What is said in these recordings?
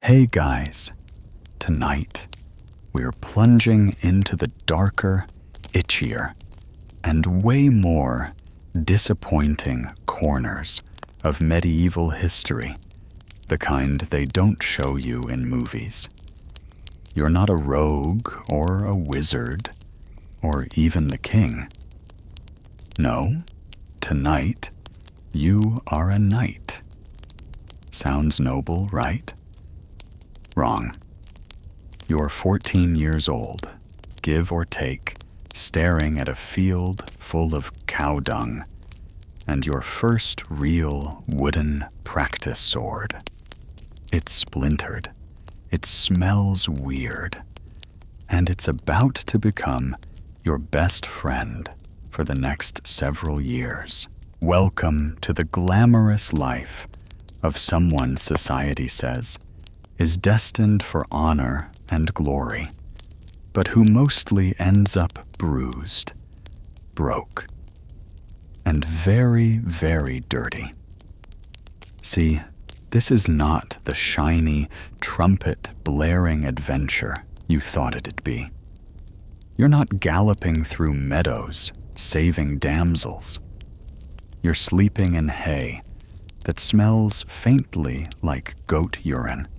Hey guys, tonight we're plunging into the darker, itchier, and way more disappointing corners of medieval history, the kind they don't show you in movies. You're not a rogue or a wizard or even the king. No, tonight you are a knight. Sounds noble, right? Wrong. You're 14 years old, give or take, staring at a field full of cow dung and your first real wooden practice sword. It's splintered, it smells weird, and it's about to become your best friend for the next several years. Welcome to the glamorous life of someone society says is destined for honor and glory, but who mostly ends up bruised, broke, and very, very dirty. See, this is not the shiny, trumpet-blaring adventure you thought it'd be. You're not galloping through meadows, saving damsels. You're sleeping in hay that smells faintly like goat urine,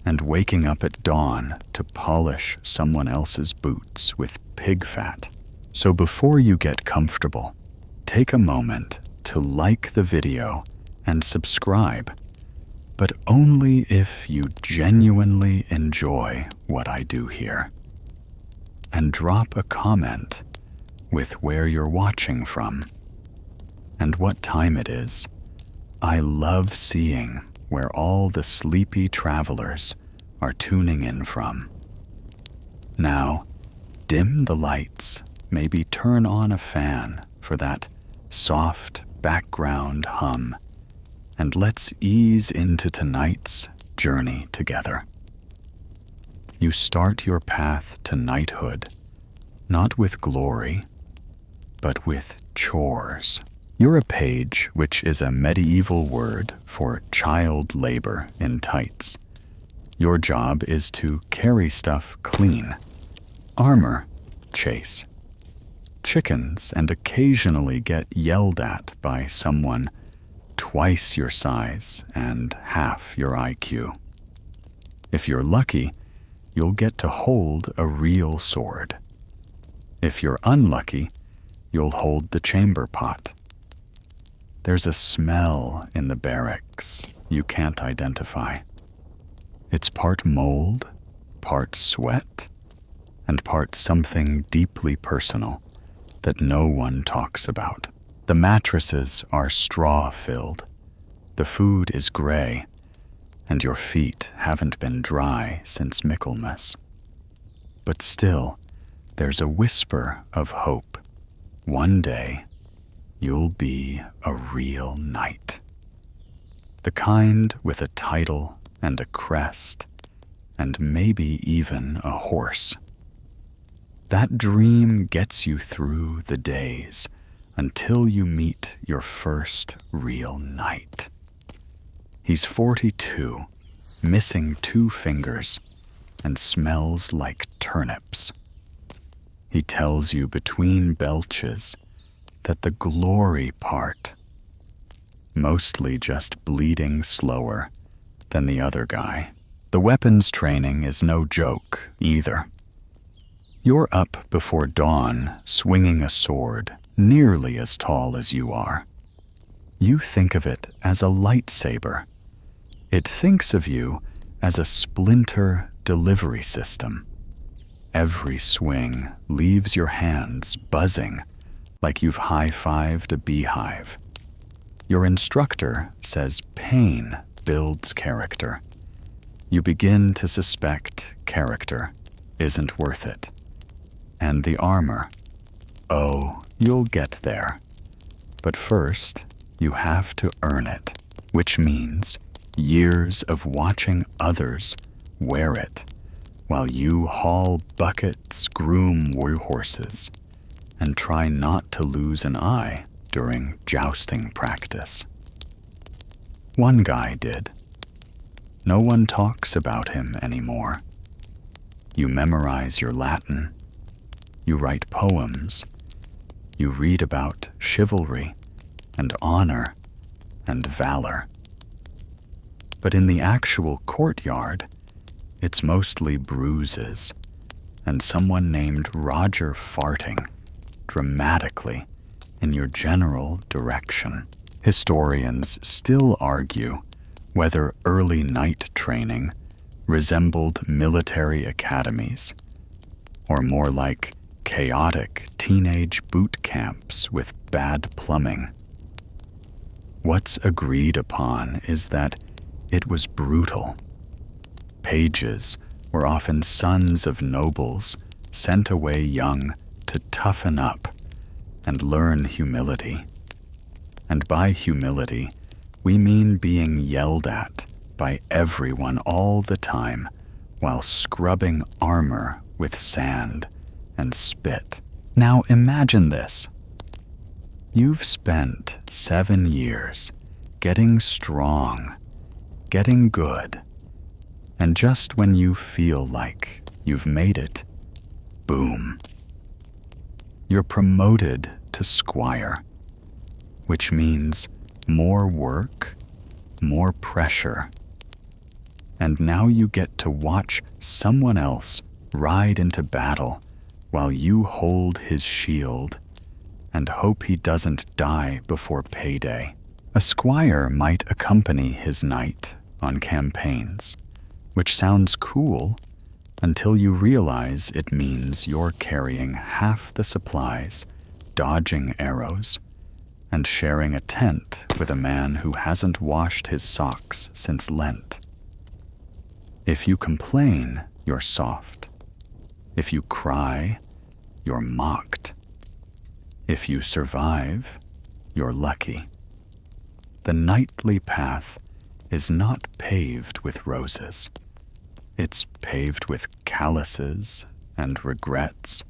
and waking up at dawn to polish someone else's boots with pig fat. So before you get comfortable, take a moment to like the video and subscribe, but only if you genuinely enjoy what I do here. And drop a comment with where you're watching from and what time it is. I love seeing where all the sleepy travelers are tuning in from. Now, dim the lights, maybe turn on a fan for that soft background hum, and let's ease into tonight's journey together. You start your path to knighthood, not with glory, but with chores. You're a page, which is a medieval word for child labor in tights. Your job is to carry stuff clean, armor, chase chickens, and occasionally get yelled at by someone twice your size and half your IQ. If you're lucky, you'll get to hold a real sword. If you're unlucky, you'll hold the chamber pot. There's a smell in the barracks you can't identify. It's part mold, part sweat, and part something deeply personal that no one talks about. The mattresses are straw-filled, the food is gray, and your feet haven't been dry since Michaelmas. But still, there's a whisper of hope. One day, you'll be a real knight. The kind with a title and a crest, and maybe even a horse. That dream gets you through the days until you meet your first real knight. He's 42, missing 2 fingers, and smells like turnips. He tells you between belches that the glory part, mostly just bleeding slower than the other guy. The weapons training is no joke either. You're up before dawn, swinging a sword nearly as tall as you are. You think of it as a lightsaber. It thinks of you as a splinter delivery system. Every swing leaves your hands buzzing like you've high-fived a beehive. Your instructor says pain builds character. You begin to suspect character isn't worth it. And the armor. Oh, you'll get there. But first, you have to earn it, which means years of watching others wear it while you haul buckets, groom warhorses, and try not to lose an eye during jousting practice. One guy did. No one talks about him anymore. You memorize your Latin. You write poems. You read about chivalry and honor and valor. But in the actual courtyard, it's mostly bruises and someone named Roger farting dramatically in your general direction. Historians still argue whether early knight training resembled military academies, or more like chaotic teenage boot camps with bad plumbing. What's agreed upon is that it was brutal. Pages were often sons of nobles sent away young to toughen up and learn humility. And by humility, we mean being yelled at by everyone all the time while scrubbing armor with sand and spit. Now imagine this. You've spent 7 years getting strong, getting good, and just when you feel like you've made it, boom. You're promoted to squire, which means more work, more pressure. And now you get to watch someone else ride into battle while you hold his shield and hope he doesn't die before payday. A squire might accompany his knight on campaigns, which sounds cool until you realize it means you're carrying half the supplies, dodging arrows, and sharing a tent with a man who hasn't washed his socks since Lent. If you complain, you're soft. If you cry, you're mocked. If you survive, you're lucky. The knightly path is not paved with roses. It's paved with calluses and regrets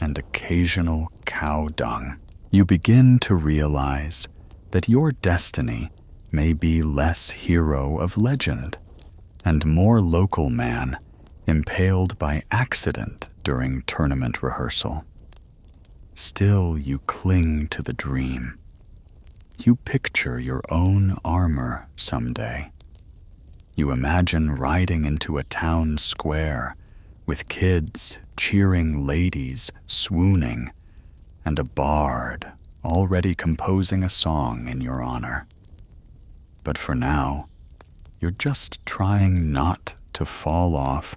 and occasional cow dung. You begin to realize that your destiny may be less hero of legend and more local man impaled by accident during tournament rehearsal. Still, you cling to the dream. You picture your own armor someday. You imagine riding into a town square with kids cheering, ladies swooning, and a bard already composing a song in your honor. But for now, you're just trying not to fall off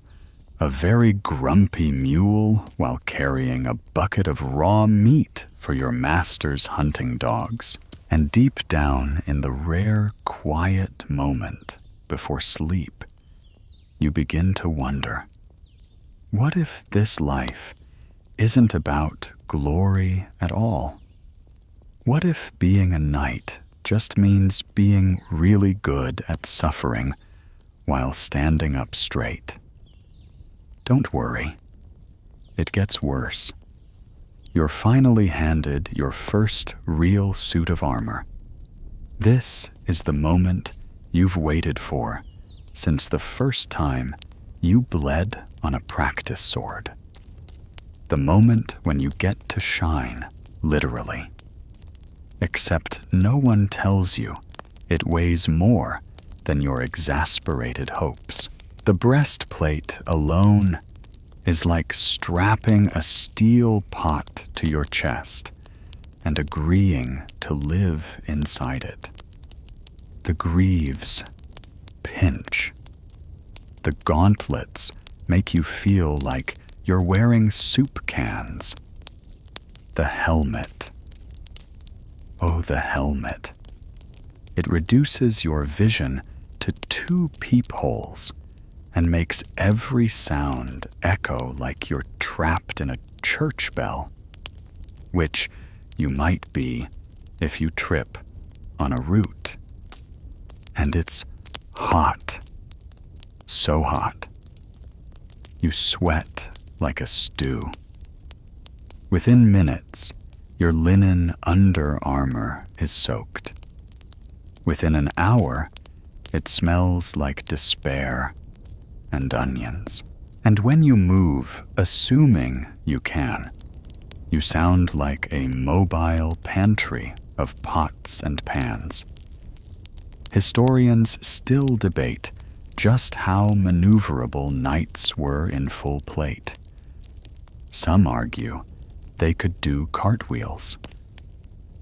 a very grumpy mule while carrying a bucket of raw meat for your master's hunting dogs. And deep down in the rare, quiet moment before sleep, you begin to wonder, what if this life isn't about glory at all? What if being a knight just means being really good at suffering while standing up straight? Don't worry. It gets worse. You're finally handed your first real suit of armor. This is the moment you've waited for since the first time you bled on a practice sword. The moment when you get to shine, literally. Except no one tells you it weighs more than your exasperated hopes. The breastplate alone is like strapping a steel pot to your chest and agreeing to live inside it. The greaves pinch. The gauntlets make you feel like you're wearing soup cans. The helmet. Oh, the helmet. It reduces your vision to 2 peepholes and makes every sound echo like you're trapped in a church bell, which you might be if you trip on a root. And it's hot, so hot. You sweat like a stew. Within minutes, your linen under armor is soaked. Within an hour, It smells like despair and onions. And when you move, assuming you can, you sound like a mobile pantry of pots and pans. Historians still debate just how maneuverable knights were in full plate. Some argue they could do cartwheels.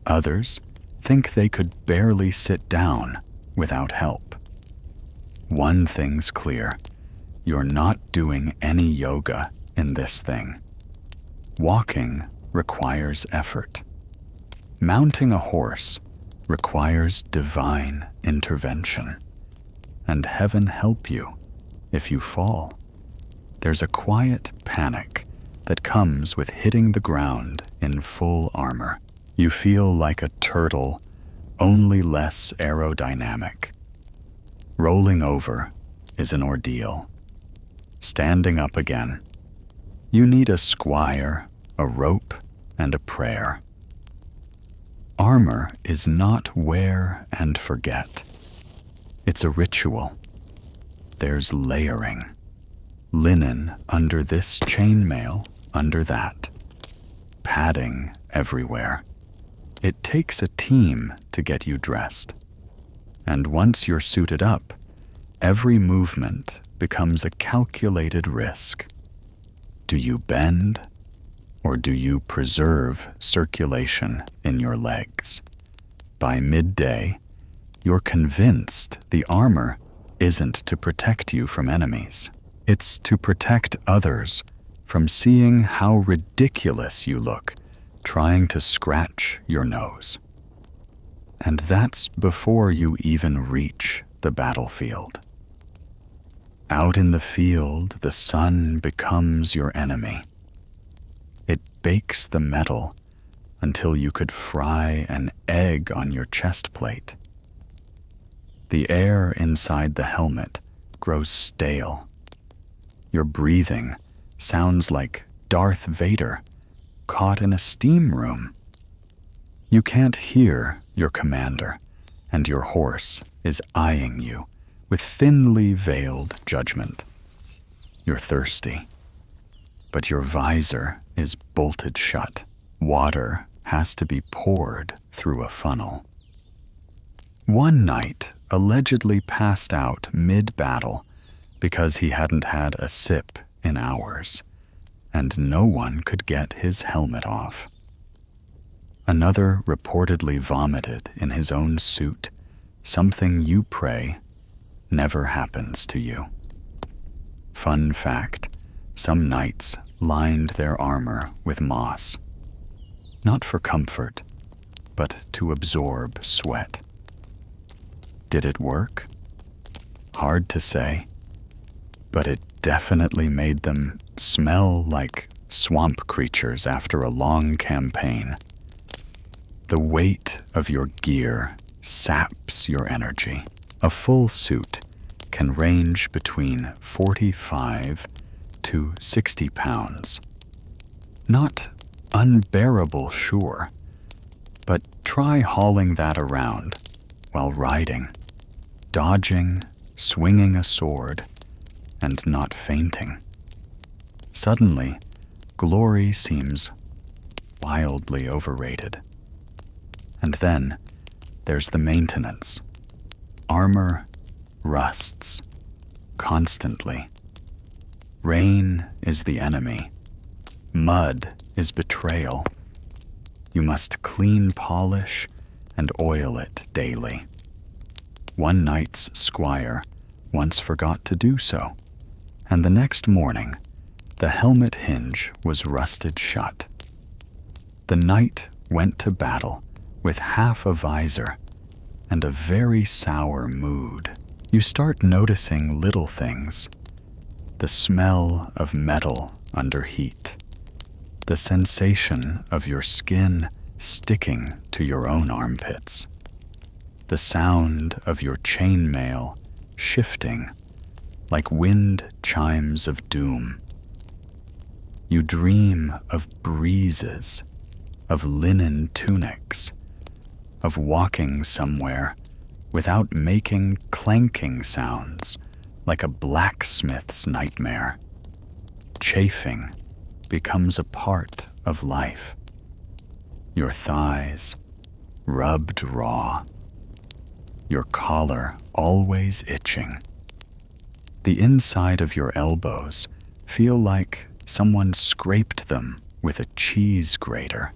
Others think they could barely sit down without help. One thing's clear: you're not doing any yoga in this thing. Walking requires effort. Mounting a horse requires divine intervention. And heaven help you if you fall. There's a quiet panic that comes with hitting the ground in full armor. You feel like a turtle, only less aerodynamic. Rolling over is an ordeal. Standing up again, you need a squire, a rope, and a prayer. Armor is not wear and forget. It's a ritual. There's layering. Linen under this chainmail, under that. Padding everywhere. It takes a team to get you dressed. And once you're suited up, every movement becomes a calculated risk. Do you bend, or do you preserve circulation in your legs? By midday, you're convinced the armor isn't to protect you from enemies. It's to protect others from seeing how ridiculous you look trying to scratch your nose. And that's before you even reach the battlefield. Out in the field, the sun becomes your enemy. It bakes the metal until you could fry an egg on your chest plate. The air inside the helmet grows stale. Your breathing sounds like Darth Vader caught in a steam room. You can't hear your commander, and your horse is eyeing you with thinly veiled judgment. You're thirsty, but your visor is bolted shut. Water has to be poured through a funnel. One knight allegedly passed out mid-battle because he hadn't had a sip in hours, and no one could get his helmet off. Another reportedly vomited in his own suit, something you pray never happens to you. Fun fact, some knights lined their armor with moss, not for comfort, but to absorb sweat. Did it work? Hard to say, but it definitely made them smell like swamp creatures after a long campaign. The weight of your gear saps your energy. A full suit can range between 45 to 60 pounds. Not unbearable, sure, but try hauling that around while riding, dodging, swinging a sword, and not fainting. Suddenly, glory seems wildly overrated. And then there's the maintenance. Armor rusts constantly. Rain is the enemy. Mud is betrayal. You must clean polish and oil it daily. One knight's squire once forgot to do so, and the next morning the helmet hinge was rusted shut. The knight went to battle with half a visor and a very sour mood. You start noticing little things. The smell of metal under heat. The sensation of your skin sticking to your own armpits. The sound of your chainmail shifting like wind chimes of doom. You dream of breezes, of linen tunics, of walking somewhere without making clanking sounds like a blacksmith's nightmare. Chafing becomes a part of life. Your thighs rubbed raw, your collar always itching. The inside of your elbows feel like someone scraped them with a cheese grater.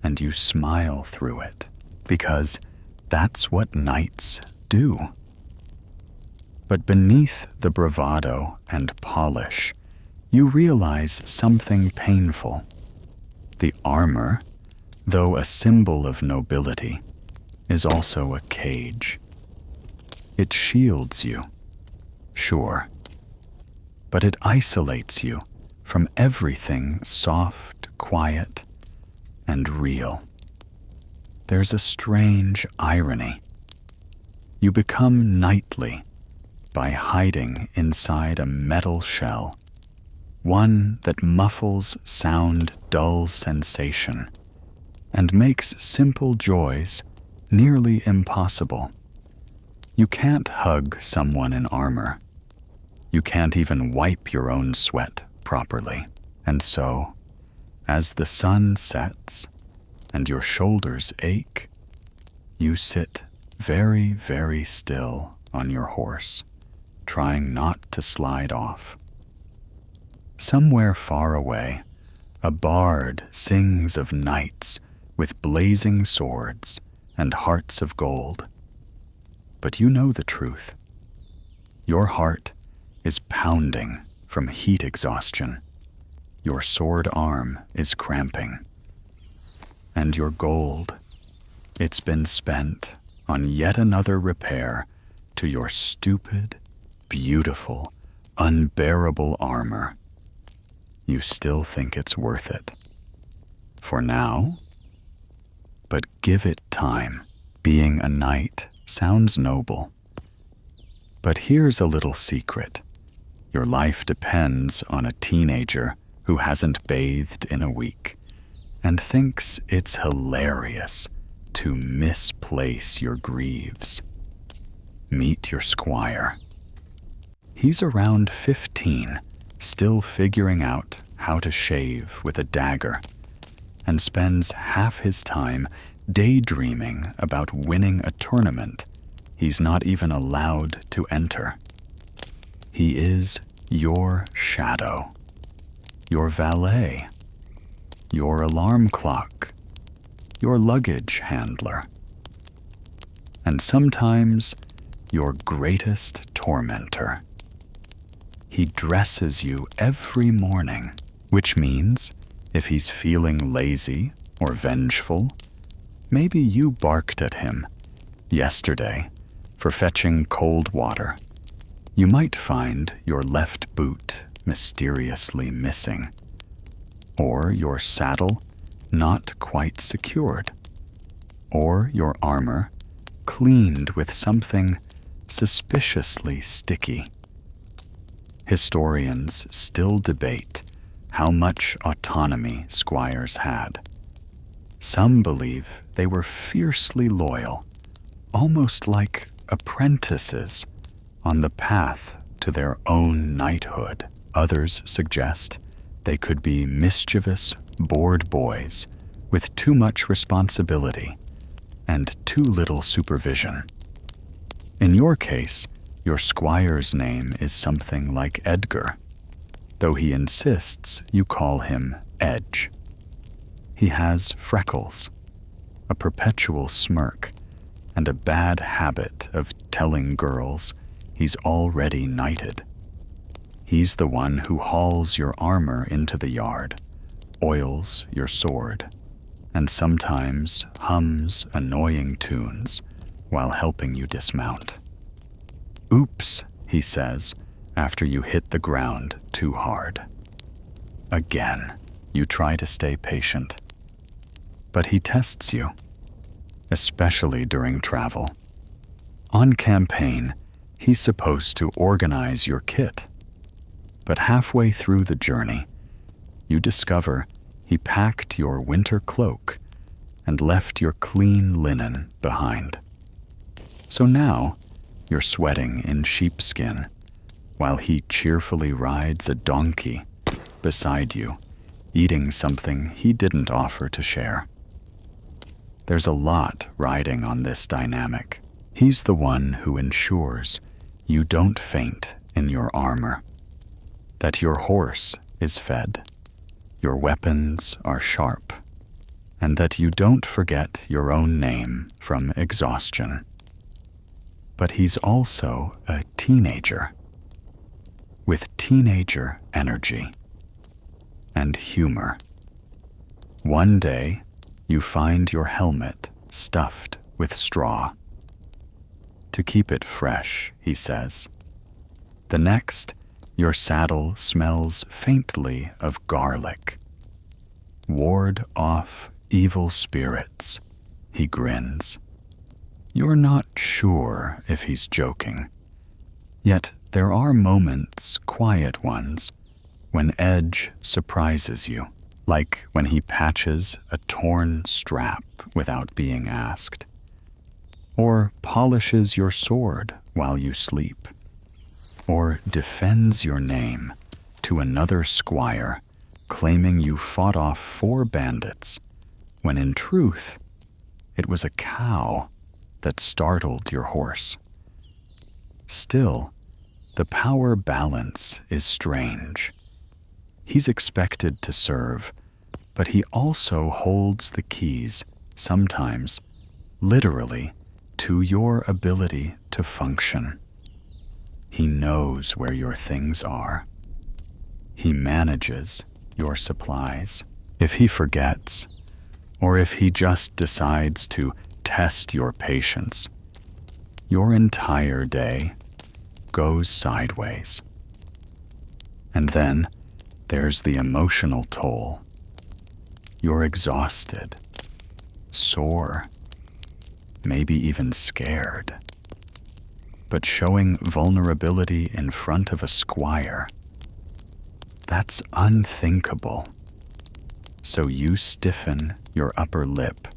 And you smile through it, because that's what knights do. But beneath the bravado and polish, you realize something painful. The armor, though a symbol of nobility, is also a cage. It shields you, sure, but it isolates you from everything soft, quiet, and real. There's a strange irony. You become knightly by hiding inside a metal shell, one that muffles sound dull sensation and makes simple joys nearly impossible. You can't hug someone in armor. You can't even wipe your own sweat properly. And so, as the sun sets and your shoulders ache, you sit very, very still on your horse, trying not to slide off. Somewhere far away, a bard sings of knights with blazing swords and hearts of gold. But you know the truth. Your heart is pounding from heat exhaustion. Your sword arm is cramping. And your gold, it's been spent on yet another repair to your stupid, beautiful, unbearable armor. You still think it's worth it. For now? But give it time. Being a knight sounds noble. But here's a little secret. Your life depends on a teenager who hasn't bathed in a week and thinks it's hilarious to misplace your greaves. Meet your squire. He's around 15, still figuring out how to shave with a dagger, and spends half his time daydreaming about winning a tournament he's not even allowed to enter. He is your shadow, your valet, your alarm clock, your luggage handler, and sometimes your greatest tormentor. He dresses you every morning, which means if he's feeling lazy or vengeful, maybe you barked at him yesterday for fetching cold water. You might find your left boot mysteriously missing, or your saddle not quite secured, or your armor cleaned with something suspiciously sticky. Historians still debate how much autonomy squires had. Some believe they were fiercely loyal, almost like apprentices on the path to their own knighthood. Others suggest they could be mischievous, bored boys with too much responsibility and too little supervision. In your case, your squire's name is something like Edgar, though he insists you call him Edge. He has freckles, a perpetual smirk, and a bad habit of telling girls he's already knighted. He's the one who hauls your armor into the yard, oils your sword, and sometimes hums annoying tunes while helping you dismount. Oops, he says, after you hit the ground too hard. Again, you try to stay patient. But he tests you, especially during travel. On campaign, he's supposed to organize your kit. But halfway through the journey, you discover he packed your winter cloak and left your clean linen behind. So now you're sweating in sheepskin while he cheerfully rides a donkey beside you, eating something he didn't offer to share. There's a lot riding on this dynamic. He's the one who ensures you don't faint in your armor, that your horse is fed, your weapons are sharp, and that you don't forget your own name from exhaustion. But he's also a teenager, with teenager energy and humor. One day, you find your helmet stuffed with straw. To keep it fresh, he says. The next, your saddle smells faintly of garlic. Ward off evil spirits, he grins. You're not sure if he's joking. Yet there are moments, quiet ones, when Edge surprises you, like when he patches a torn strap without being asked, or polishes your sword while you sleep, or defends your name to another squire claiming you fought off 4 bandits, when in truth it was a cow that startled your horse. Still, the power balance is strange. He's expected to serve, but he also holds the keys, sometimes, literally, to your ability to function. He knows where your things are. He manages your supplies. If he forgets, or if he just decides to test your patience, your entire day goes sideways. And then there's the emotional toll. You're exhausted, sore, maybe even scared. But showing vulnerability in front of a squire, that's unthinkable. So you stiffen your upper lip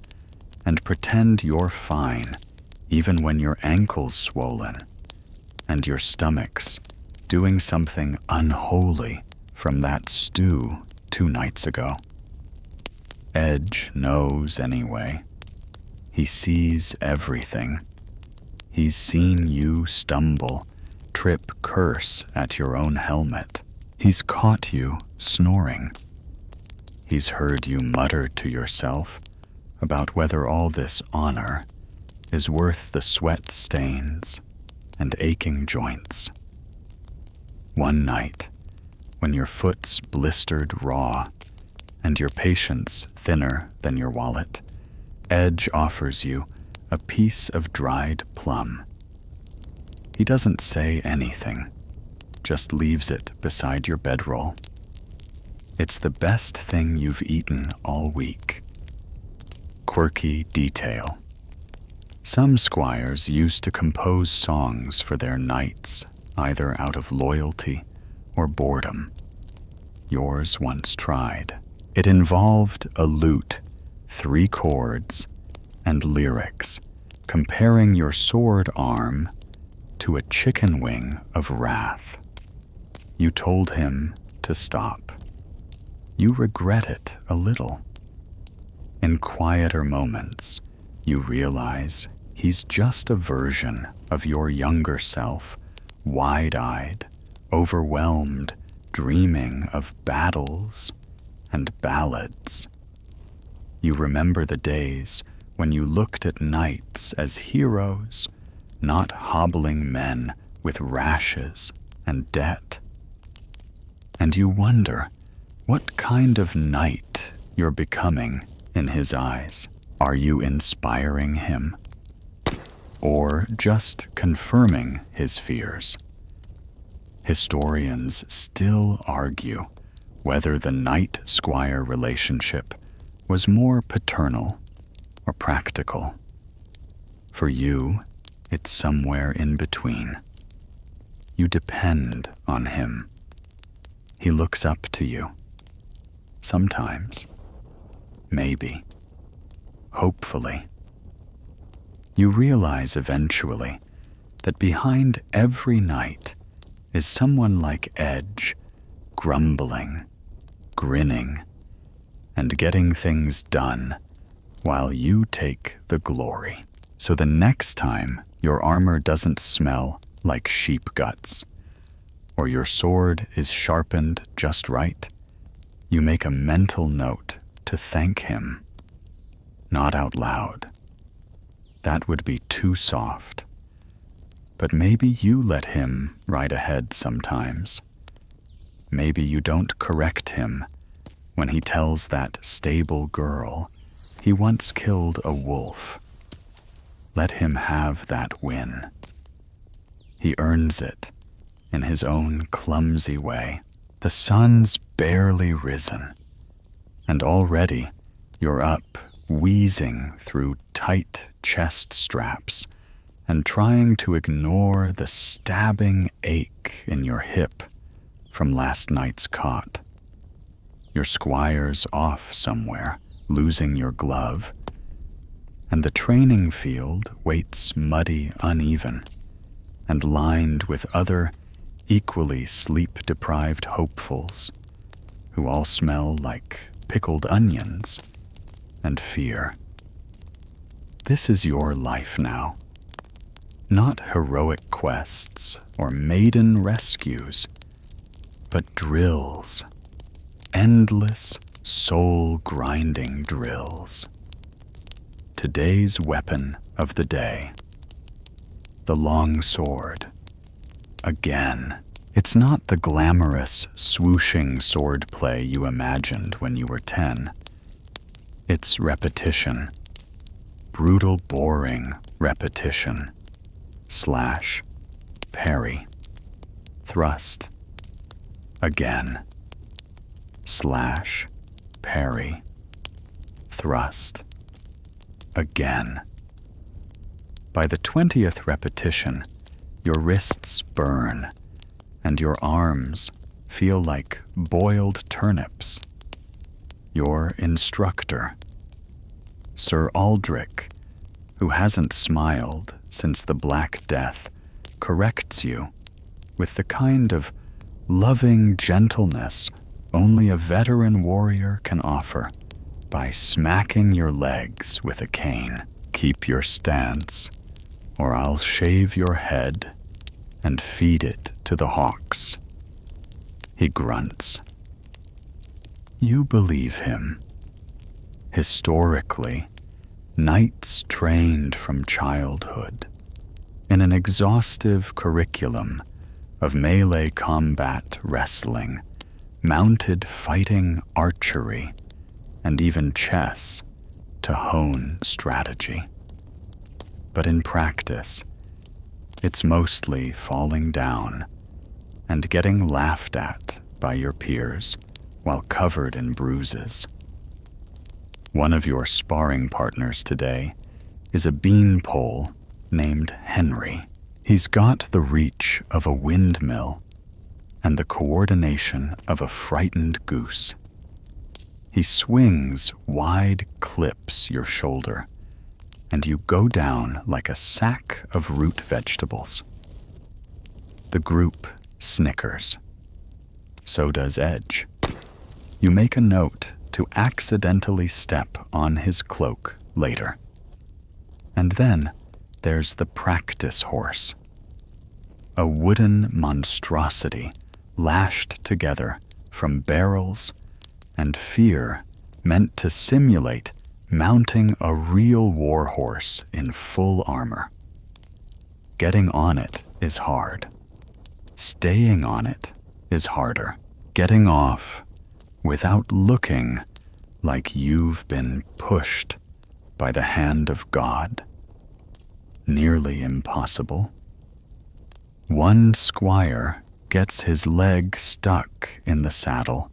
and pretend you're fine, even when your ankle's swollen and your stomach's doing something unholy from that stew 2 nights ago. Edge knows anyway. He sees everything. He's seen you stumble, trip, curse at your own helmet. He's caught you snoring. He's heard you mutter to yourself about whether all this honor is worth the sweat stains and aching joints. One night, when your foot's blistered raw and your patience thinner than your wallet, Edge offers you a piece of dried plum. He doesn't say anything, just leaves it beside your bedroll. It's the best thing you've eaten all week. Quirky detail. Some squires used to compose songs for their knights, either out of loyalty or boredom. Yours once tried. It involved a lute, 3 chords, and lyrics, comparing your sword arm to a chicken wing of wrath. You told him to stop. You regret it a little. In quieter moments, you realize he's just a version of your younger self, wide-eyed, overwhelmed, dreaming of battles and ballads. You remember the days when you looked at knights as heroes, not hobbling men with rashes and debt. And you wonder what kind of knight you're becoming in his eyes. Are you inspiring him? Or just confirming his fears? Historians still argue whether the knight-squire relationship was more paternal or practical. For you, it's somewhere in between. You depend on him. He looks up to you. Sometimes. Maybe. Hopefully. You realize eventually that behind every knight is someone like Edge, grumbling, grinning, and getting things done while you take the glory. So the next time your armor doesn't smell like sheep guts, or your sword is sharpened just right, you make a mental note to thank him. Not out loud. That would be too soft. But maybe you let him ride ahead sometimes. Maybe you don't correct him when he tells that stable girl he once killed a wolf. Let him have that win. He earns it in his own clumsy way. The sun's barely risen, and already you're up, wheezing through tight chest straps and trying to ignore the stabbing ache in your hip from last night's cot. Your squire's off somewhere, losing your glove, and the training field waits muddy, uneven, and lined with other equally sleep-deprived hopefuls who all smell like pickled onions and fear. This is your life now. Not heroic quests or maiden rescues, but drills. Endless, soul-grinding drills. Today's weapon of the day. The long sword. Again. It's not the glamorous, swooshing swordplay you imagined when you were 10. It's repetition. Brutal, boring repetition. Slash. Parry. Thrust. Again. Slash. Parry. Thrust. Again. By the 20th repetition, your wrists burn and your arms feel like boiled turnips. Your instructor, Sir Aldrich, who hasn't smiled since the Black Death, corrects you with the kind of loving gentleness only a veteran warrior can offer by smacking your legs with a cane. Keep your stance, or I'll shave your head and feed it to the hawks. He grunts. You believe him. Historically, knights trained from childhood in an exhaustive curriculum of melee combat wrestling, mounted fighting, archery, and even chess to hone strategy. But in practice, it's mostly falling down and getting laughed at by your peers while covered in bruises. One of your sparring partners today is a beanpole named Henry. He's got the reach of a windmill and the coordination of a frightened goose. He swings wide clips your shoulder, and you go down like a sack of root vegetables. The group snickers. So does Edge. You make a note to accidentally step on his cloak later. And then there's the practice horse. A wooden monstrosity lashed together from barrels and fear meant to simulate mounting a real war horse in full armor. Getting on it is hard. Staying on it is harder. Getting off without looking like you've been pushed by the hand of God. Nearly impossible. One squire gets his leg stuck in the saddle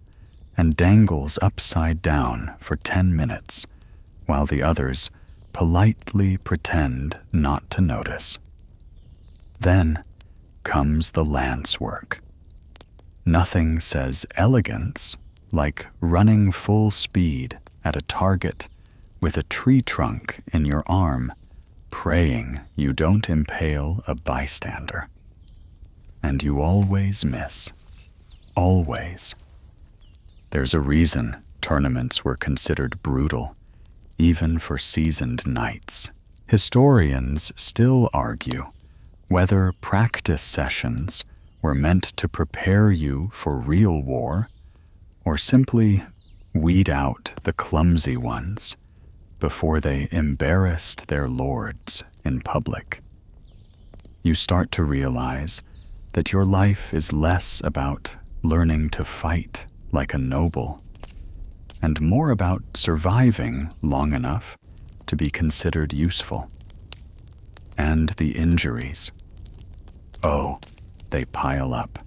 and dangles upside down for 10 minutes, while the others politely pretend not to notice. Then comes the lance work. Nothing says elegance like running full speed at a target with a tree trunk in your arm praying you don't impale a bystander. And you always miss. Always. There's a reason tournaments were considered brutal, even for seasoned knights. Historians still argue whether practice sessions were meant to prepare you for real war or simply weed out the clumsy ones before they embarrassed their lords in public. You start to realize that your life is less about learning to fight like a noble and more about surviving long enough to be considered useful. And the injuries. Oh, they pile up.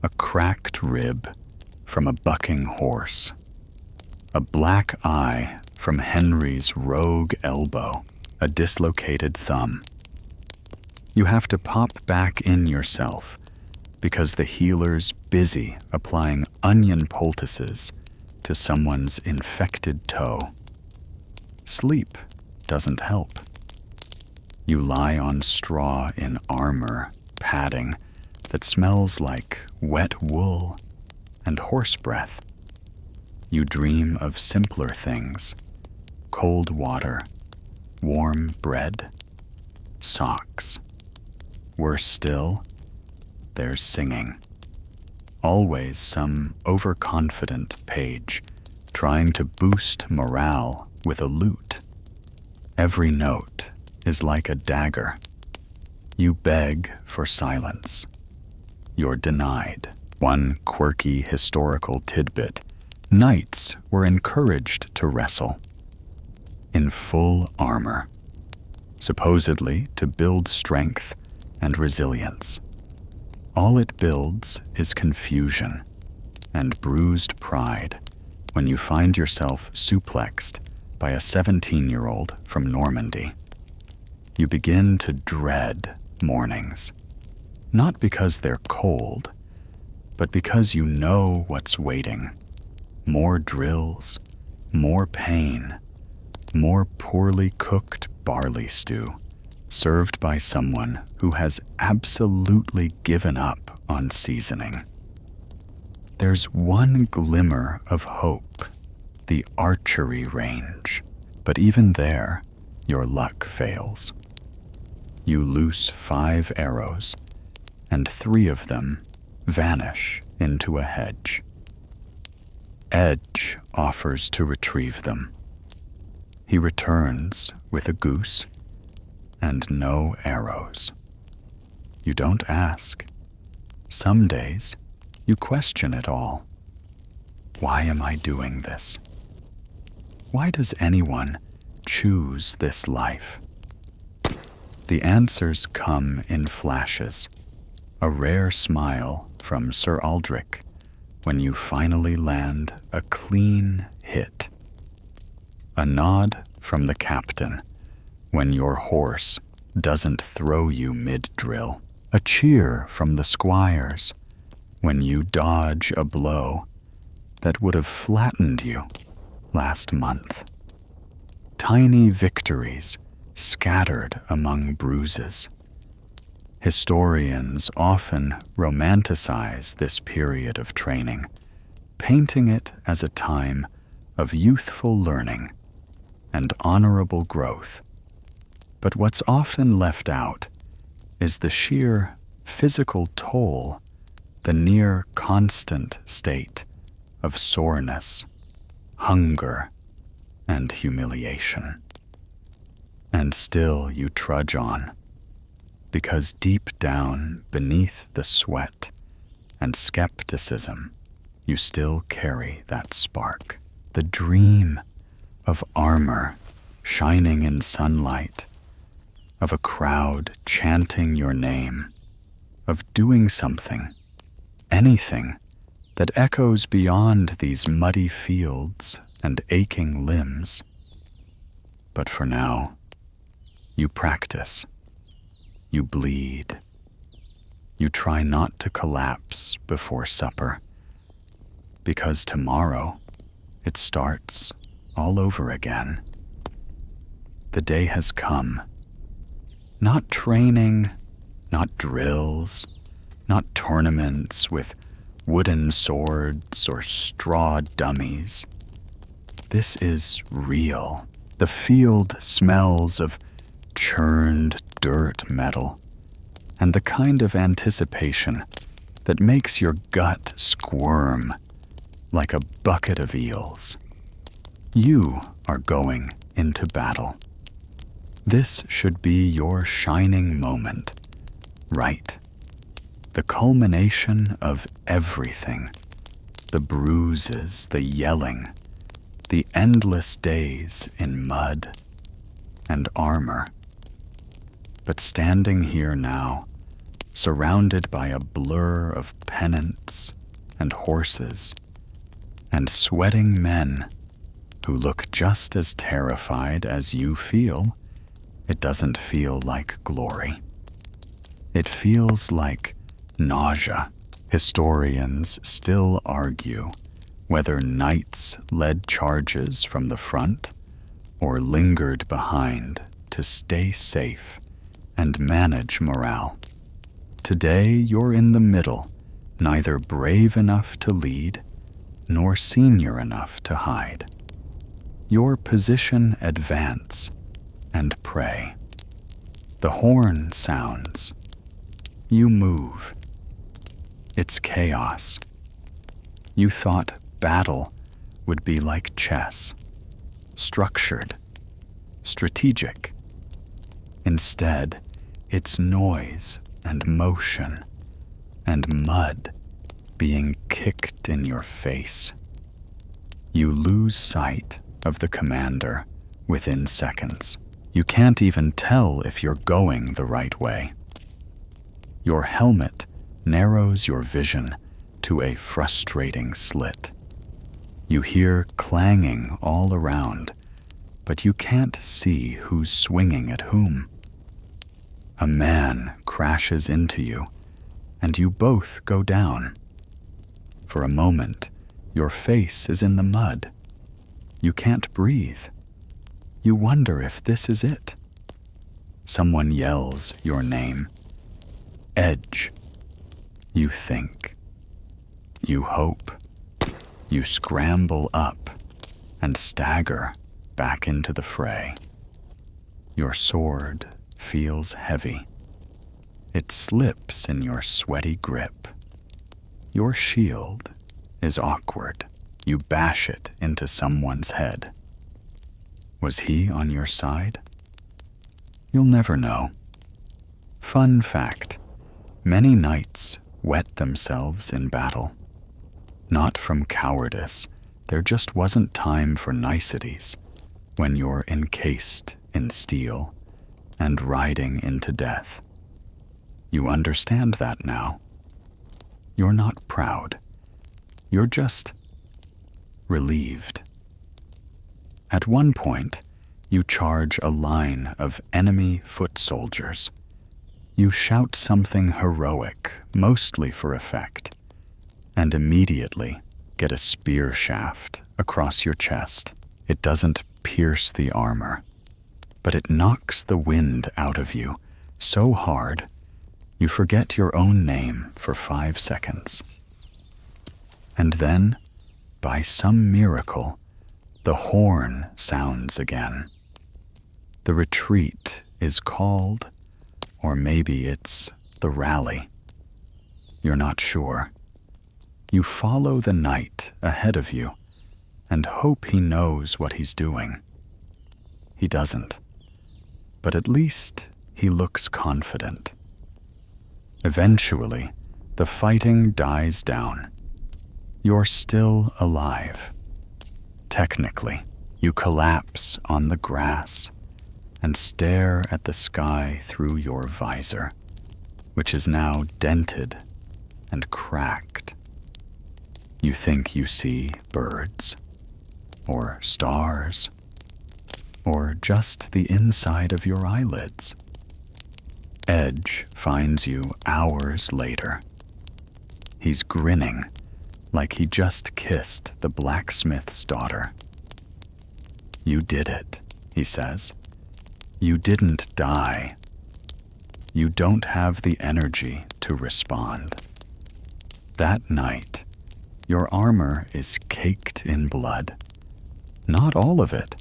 A cracked rib from a bucking horse. A black eye from Henry's rogue elbow. A dislocated thumb. You have to pop back in yourself because the healer's busy applying onion poultices to someone's infected toe. Sleep doesn't help. You lie on straw in armor, padding that smells like wet wool and horse breath. You dream of simpler things: cold water, warm bread, socks. Worse still, there's singing. Always some overconfident page trying to boost morale with a lute. Every note is like a dagger. You beg for silence. You're denied. One quirky historical tidbit: knights were encouraged to wrestle in full armor, supposedly to build strength and resilience. All it builds is confusion and bruised pride when you find yourself suplexed by a 17-year-old from Normandy. You begin to dread mornings, not because they're cold, but because you know what's waiting. More drills, more pain, more poorly cooked barley stew, served by someone who has absolutely given up on seasoning. There's one glimmer of hope: the archery range. But even there, your luck fails. You loose 5 arrows, and 3 of them vanish into a hedge. Edge offers to retrieve them. He returns with a goose and no arrows. You don't ask. Some days, you question it all. Why am I doing this? Why does anyone choose this life? The answers come in flashes. A rare smile from Sir Aldrich when you finally land a clean hit. A nod from the captain when your horse doesn't throw you mid-drill. A cheer from the squires when you dodge a blow that would have flattened you last month. Tiny victories scattered among bruises. Historians often romanticize this period of training, painting it as a time of youthful learning and honorable growth. But what's often left out is the sheer physical toll, the near constant state of soreness, hunger, and humiliation. And still you trudge on, because deep down beneath the sweat and skepticism, you still carry that spark, the dream of armor shining in sunlight, of a crowd chanting your name, of doing something, anything, that echoes beyond these muddy fields and aching limbs. But for now, you practice. You bleed. You try not to collapse before supper, because tomorrow it starts all over again. the day has come. Not training, not drills, not tournaments with wooden swords or straw dummies. This is real. The field smells of churned dirt metal, and the kind of anticipation that makes your gut squirm like a bucket of eels. You are going into battle. This should be your shining moment, right? The culmination of everything. The bruises, the yelling, the endless days in mud and armor. But standing here now, surrounded by a blur of pennants and horses and sweating men who look just as terrified as you feel, it doesn't feel like glory. It feels like nausea. Historians still argue whether knights led charges from the front or lingered behind to stay safe and manage morale. Today you're in the middle, neither brave enough to lead nor senior enough to hide. Your position advance and pray. The horn sounds. You move. It's chaos. You thought battle would be like chess, structured, strategic. Instead, it's noise and motion and mud being kicked in your face. You lose sight of the commander within seconds. You can't even tell if you're going the right way. Your helmet narrows your vision to a frustrating slit. You hear clanging all around, but you can't see who's swinging at whom. A man crashes into you, and you both go down. For a moment, your face is in the mud. You can't breathe. You wonder if this is it. Someone yells your name. Edge. You think. You hope. You scramble up and stagger back into the fray. Your sword feels heavy. It slips in your sweaty grip. Your shield is awkward. You bash it into someone's head. Was he on your side? You'll never know. Fun fact: many knights wet themselves in battle. Not from cowardice, there just wasn't time for niceties when you're encased in steel and riding into death. You understand that now. You're not proud. You're just relieved. At one point, you charge a line of enemy foot soldiers. You shout something heroic, mostly for effect, and immediately get a spear shaft across your chest. It doesn't pierce the armor, but it knocks the wind out of you so hard you forget your own name for 5 seconds. And then, by some miracle, the horn sounds again. The retreat is called, or maybe it's the rally. You're not sure. You follow the knight ahead of you and hope he knows what he's doing. He doesn't, but at least he looks confident. Eventually, the fighting dies down. You're still alive. Technically, you collapse on the grass and stare at the sky through your visor, which is now dented and cracked. You think you see birds, or stars, or just the inside of your eyelids. Edge finds you hours later. He's grinning like he just kissed the blacksmith's daughter. You did it, he says. You didn't die. You don't have the energy to respond. That night, your armor is caked in blood. Not all of it.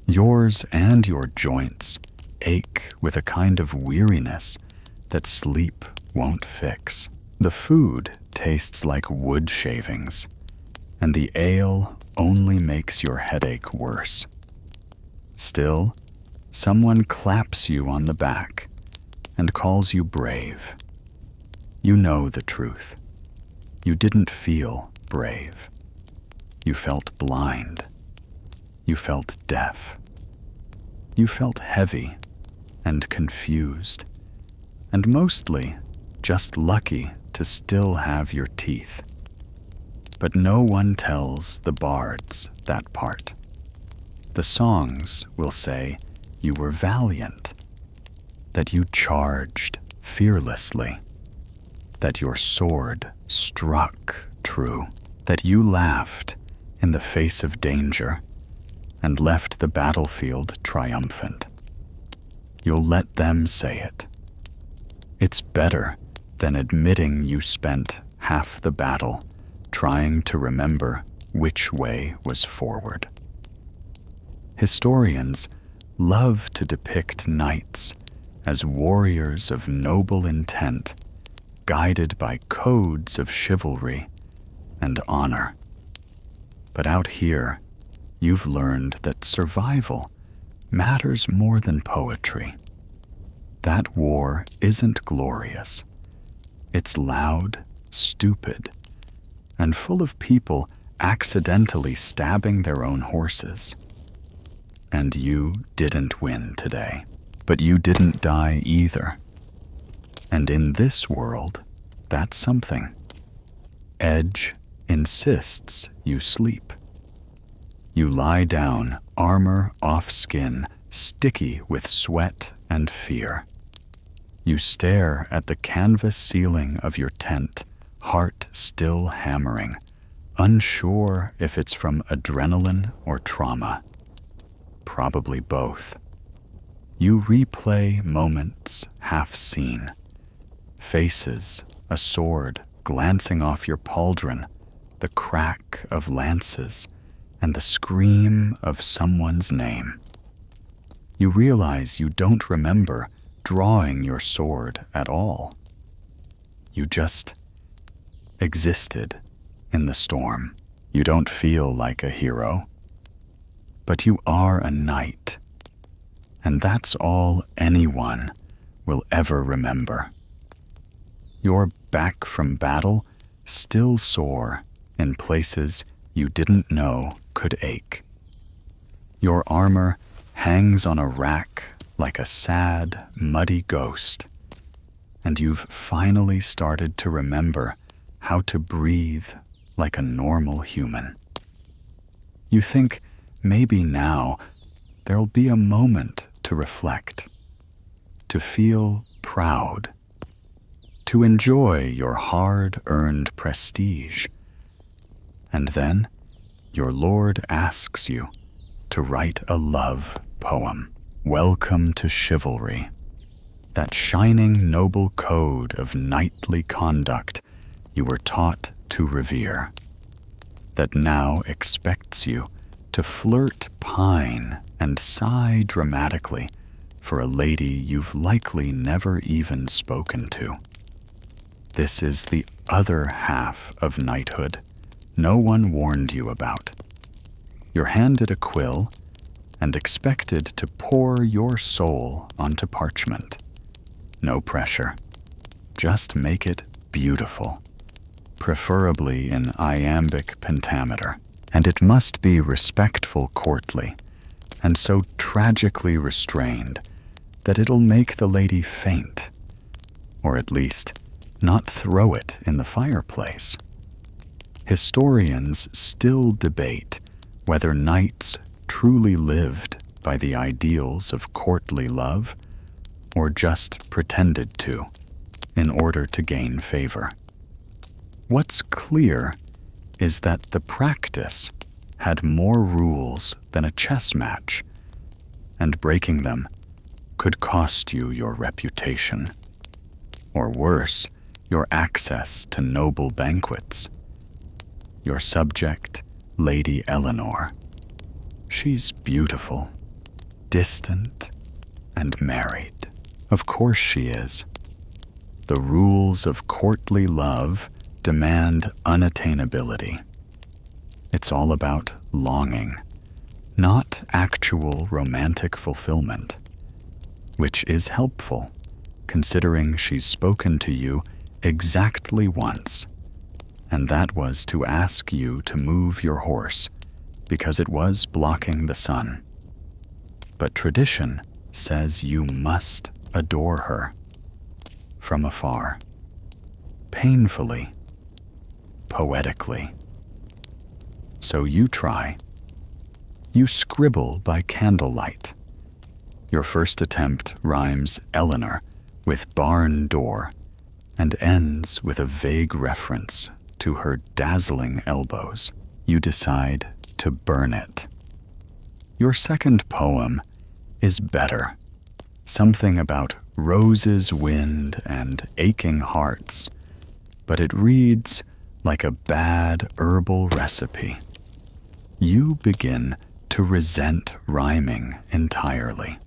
Yours and your joints ache with a kind of weariness that sleep won't fix. The food tastes like wood shavings, and the ale only makes your headache worse. Still, someone claps you on the back and calls you brave. You know the truth. You didn't feel brave. You felt blind. You felt deaf. You felt heavy and confused, and mostly just lucky to still have your teeth. But no one tells the bards that part. The songs will say you were valiant, that you charged fearlessly, that your sword struck true, that you laughed in the face of danger and left the battlefield triumphant. You'll let them say it. It's better than admitting you spent half the battle trying to remember which way was forward. Historians love to depict knights as warriors of noble intent, guided by codes of chivalry and honor. But out here, you've learned that survival matters more than poetry. That war isn't glorious. It's loud, stupid, and full of people accidentally stabbing their own horses. And you didn't win today, but you didn't die either. And in this world, that's something. Edge insists you sleep. You lie down, armor off skin, sticky with sweat and fear. You stare at the canvas ceiling of your tent, heart still hammering, unsure if it's from adrenaline or trauma. Probably both. You replay moments half seen. Faces, a sword glancing off your pauldron, the crack of lances, and the scream of someone's name. You realize you don't remember drawing your sword at all. You just existed in the storm. You don't feel like a hero, but you are a knight, and that's all anyone will ever remember. You're back from battle, still sore in places you didn't know could ache. Your armor hangs on a rack like a sad, muddy ghost, and you've finally started to remember how to breathe like a normal human. You think maybe now there'll be a moment to reflect, to feel proud, to enjoy your hard-earned prestige. And then your lord asks you to write a love poem. Welcome to chivalry, that shining noble code of knightly conduct you were taught to revere, that now expects you to flirt, pine, and sigh dramatically for a lady you've likely never even spoken to. This is the other half of knighthood no one warned you about. You're handed a quill and expected to pour your soul onto parchment. No pressure. Just make it beautiful, preferably in iambic pentameter. And it must be respectful courtly, and so tragically restrained that it'll make the lady faint, or at least not throw it in the fireplace. Historians still debate whether knights truly lived by the ideals of courtly love, or just pretended to, in order to gain favor. What's clear is that the practice had more rules than a chess match, and breaking them could cost you your reputation, or worse, your access to noble banquets. Your subject, Lady Eleanor. She's beautiful, distant, and married. Of course she is. The rules of courtly love demand unattainability. It's all about longing, not actual romantic fulfillment, which is helpful, considering she's spoken to you exactly once, and that was to ask you to move your horse because it was blocking the sun. But tradition says you must adore her from afar, painfully, poetically. So you try. You scribble by candlelight. Your first attempt rhymes Eleanor with barn door and ends with a vague reference to her dazzling elbows. You decide to burn it. Your second poem is better. Something about roses, wind, and aching hearts, but it reads like a bad herbal recipe. You begin to resent rhyming entirely.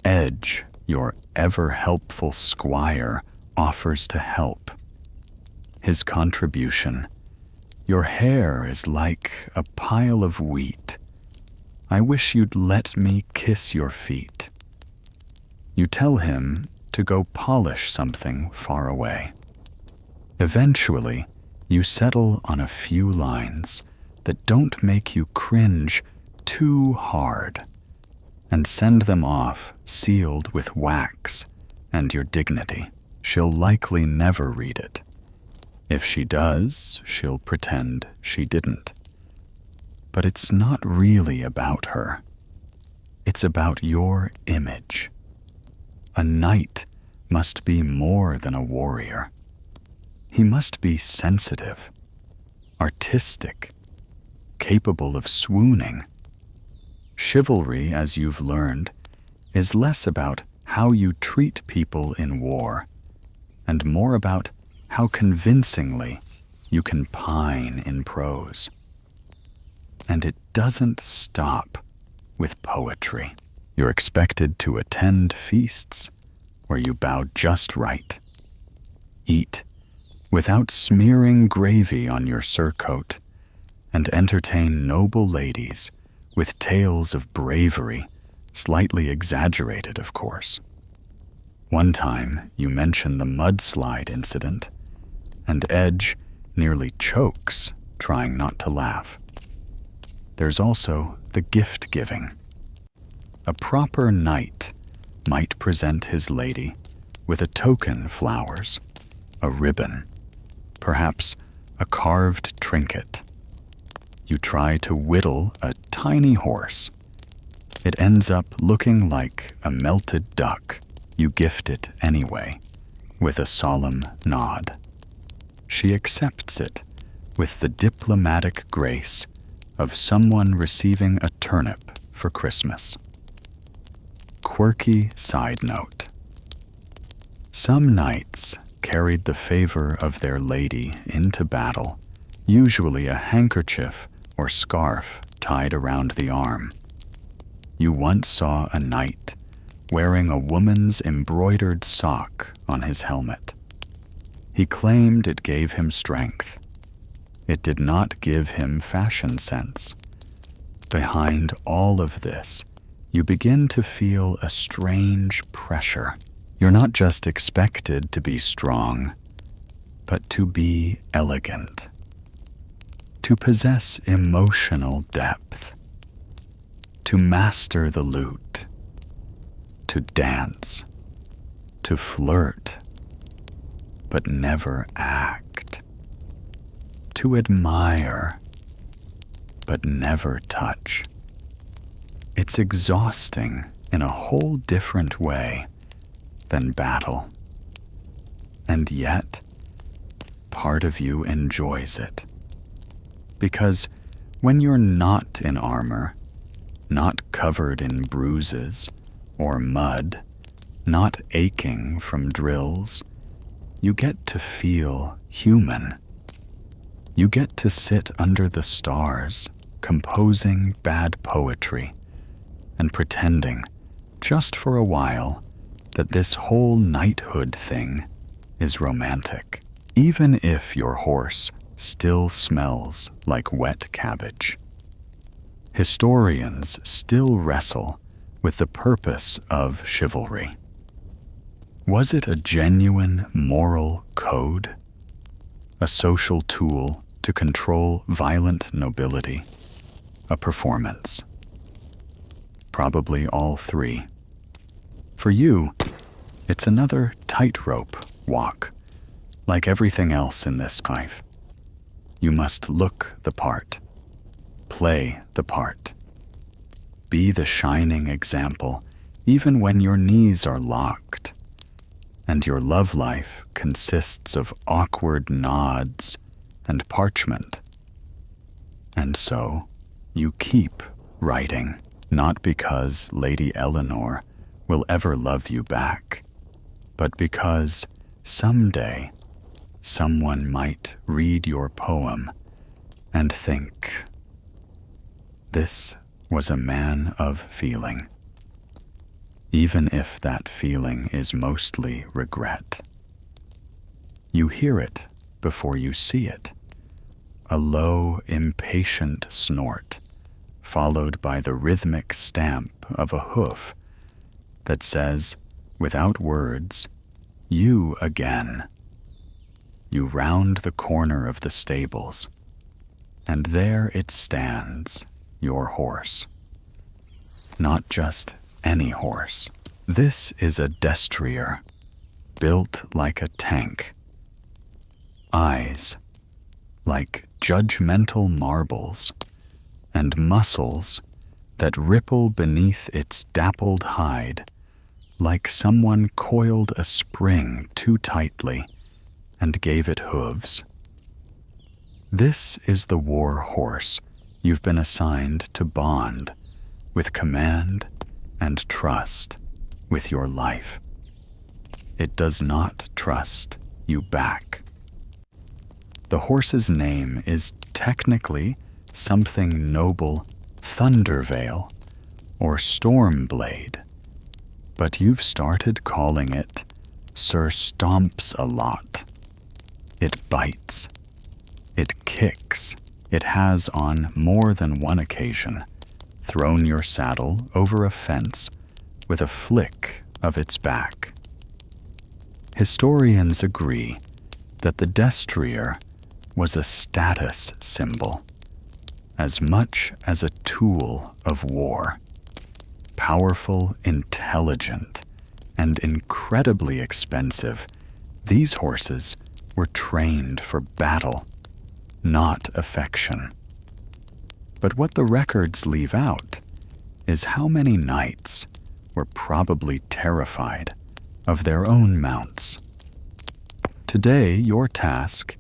Edge, your ever-helpful squire, offers to help. His contribution: your hair is like a pile of wheat. I wish you'd let me kiss your feet. You tell him to go polish something far away. Eventually, you settle on a few lines that don't make you cringe too hard, and send them off sealed with wax and your dignity. She'll likely never read it. If she does, she'll pretend she didn't. But it's not really about her. It's about your image. A knight must be more than a warrior. He must be sensitive, artistic, capable of swooning. Chivalry, as you've learned, is less about how you treat people in war, and more about how convincingly you can pine in prose. And it doesn't stop with poetry. You're expected to attend feasts where you bow just right, eat without smearing gravy on your surcoat, and entertain noble ladies with tales of bravery, slightly exaggerated, of course. One time you mention the mudslide incident, and Edge nearly chokes trying not to laugh. There's also the gift-giving. A proper knight might present his lady with a token flowers, a ribbon, perhaps a carved trinket. You try to whittle a tiny horse. It ends up looking like a melted duck. You gift it anyway, with a solemn nod. She accepts it with the diplomatic grace of someone receiving a turnip for Christmas. Quirky side note. Some knights carried the favor of their lady into battle, usually a handkerchief or scarf tied around the arm. You once saw a knight wearing a woman's embroidered sock on his helmet. He claimed it gave him strength. It did not give him fashion sense. Behind all of this, you begin to feel a strange pressure. You're not just expected to be strong, but to be elegant, to possess emotional depth, to master the lute, to dance, to flirt, but never act, to admire, but never touch. It's exhausting in a whole different way than battle. And yet, part of you enjoys it. Because when you're not in armor, not covered in bruises, or mud, not aching from drills. You get to feel human. You get to sit under the stars, composing bad poetry, and pretending, just for a while, that this whole knighthood thing is romantic, even if your horse still smells like wet cabbage. Historians still wrestle with the purpose of chivalry. Was it a genuine moral code? A social tool to control violent nobility? A performance? Probably all three. For you, it's another tightrope walk, like everything else in this life. You must look the part, play the part, be the shining example, even when your knees are locked, and your love life consists of awkward nods and parchment. And so, you keep writing, not because Lady Eleanor will ever love you back, but because someday someone might read your poem and think, this was a man of feeling, even if that feeling is mostly regret. You hear it before you see it, a low, impatient snort, followed by the rhythmic stamp of a hoof that says, without words, you again. You round the corner of the stables, and there it stands, your horse. Not just any horse. This is a destrier, built like a tank. Eyes like judgmental marbles, and muscles that ripple beneath its dappled hide, like someone coiled a spring too tightly and gave it hooves. This is the war horse you've been assigned to bond with command and trust with your life. It does not trust you back. The horse's name is technically something noble, Thunderveil or Stormblade, but you've started calling it Sir Stomps-a-lot. It bites. It kicks. It has on more than one occasion thrown your saddle over a fence with a flick of its back. Historians agree that the destrier was a status symbol, as much as a tool of war. Powerful, intelligent, and incredibly expensive, these horses were trained for battle, not affection. But what the records leave out is how many knights were probably terrified of their own mounts. Today, your task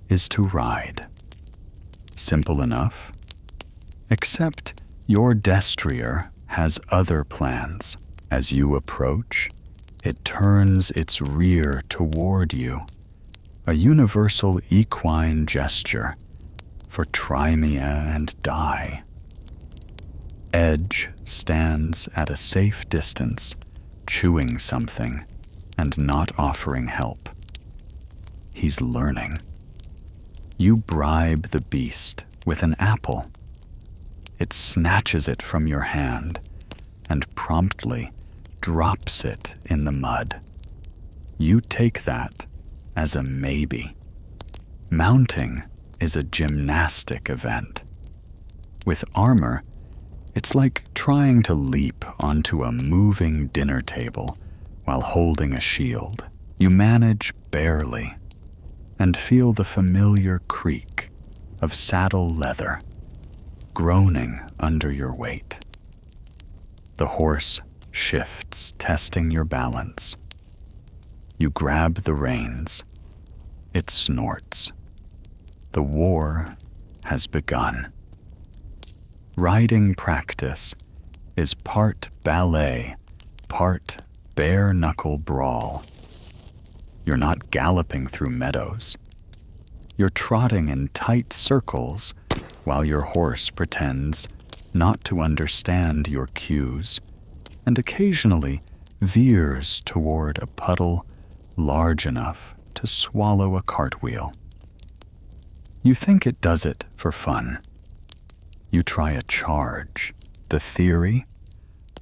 is to ride. Simple enough, except your destrier has other plans. As you approach, it turns its rear toward you, a universal equine gesture for try me and die. Edge stands at a safe distance, chewing something and not offering help. He's learning. You bribe the beast with an apple. It snatches it from your hand and promptly drops it in the mud. You take that as a maybe. Mounting is a gymnastic event. With armor, it's like trying to leap onto a moving dinner table while holding a shield. You manage barely and feel the familiar creak of saddle leather groaning under your weight. The horse shifts, testing your balance. You grab the reins. It snorts. The war has begun. Riding practice is part ballet, part bare-knuckle brawl. You're not galloping through meadows. You're trotting in tight circles while your horse pretends not to understand your cues and occasionally veers toward a puddle large enough to swallow a cartwheel. You think it does it for fun. You try a charge. The theory?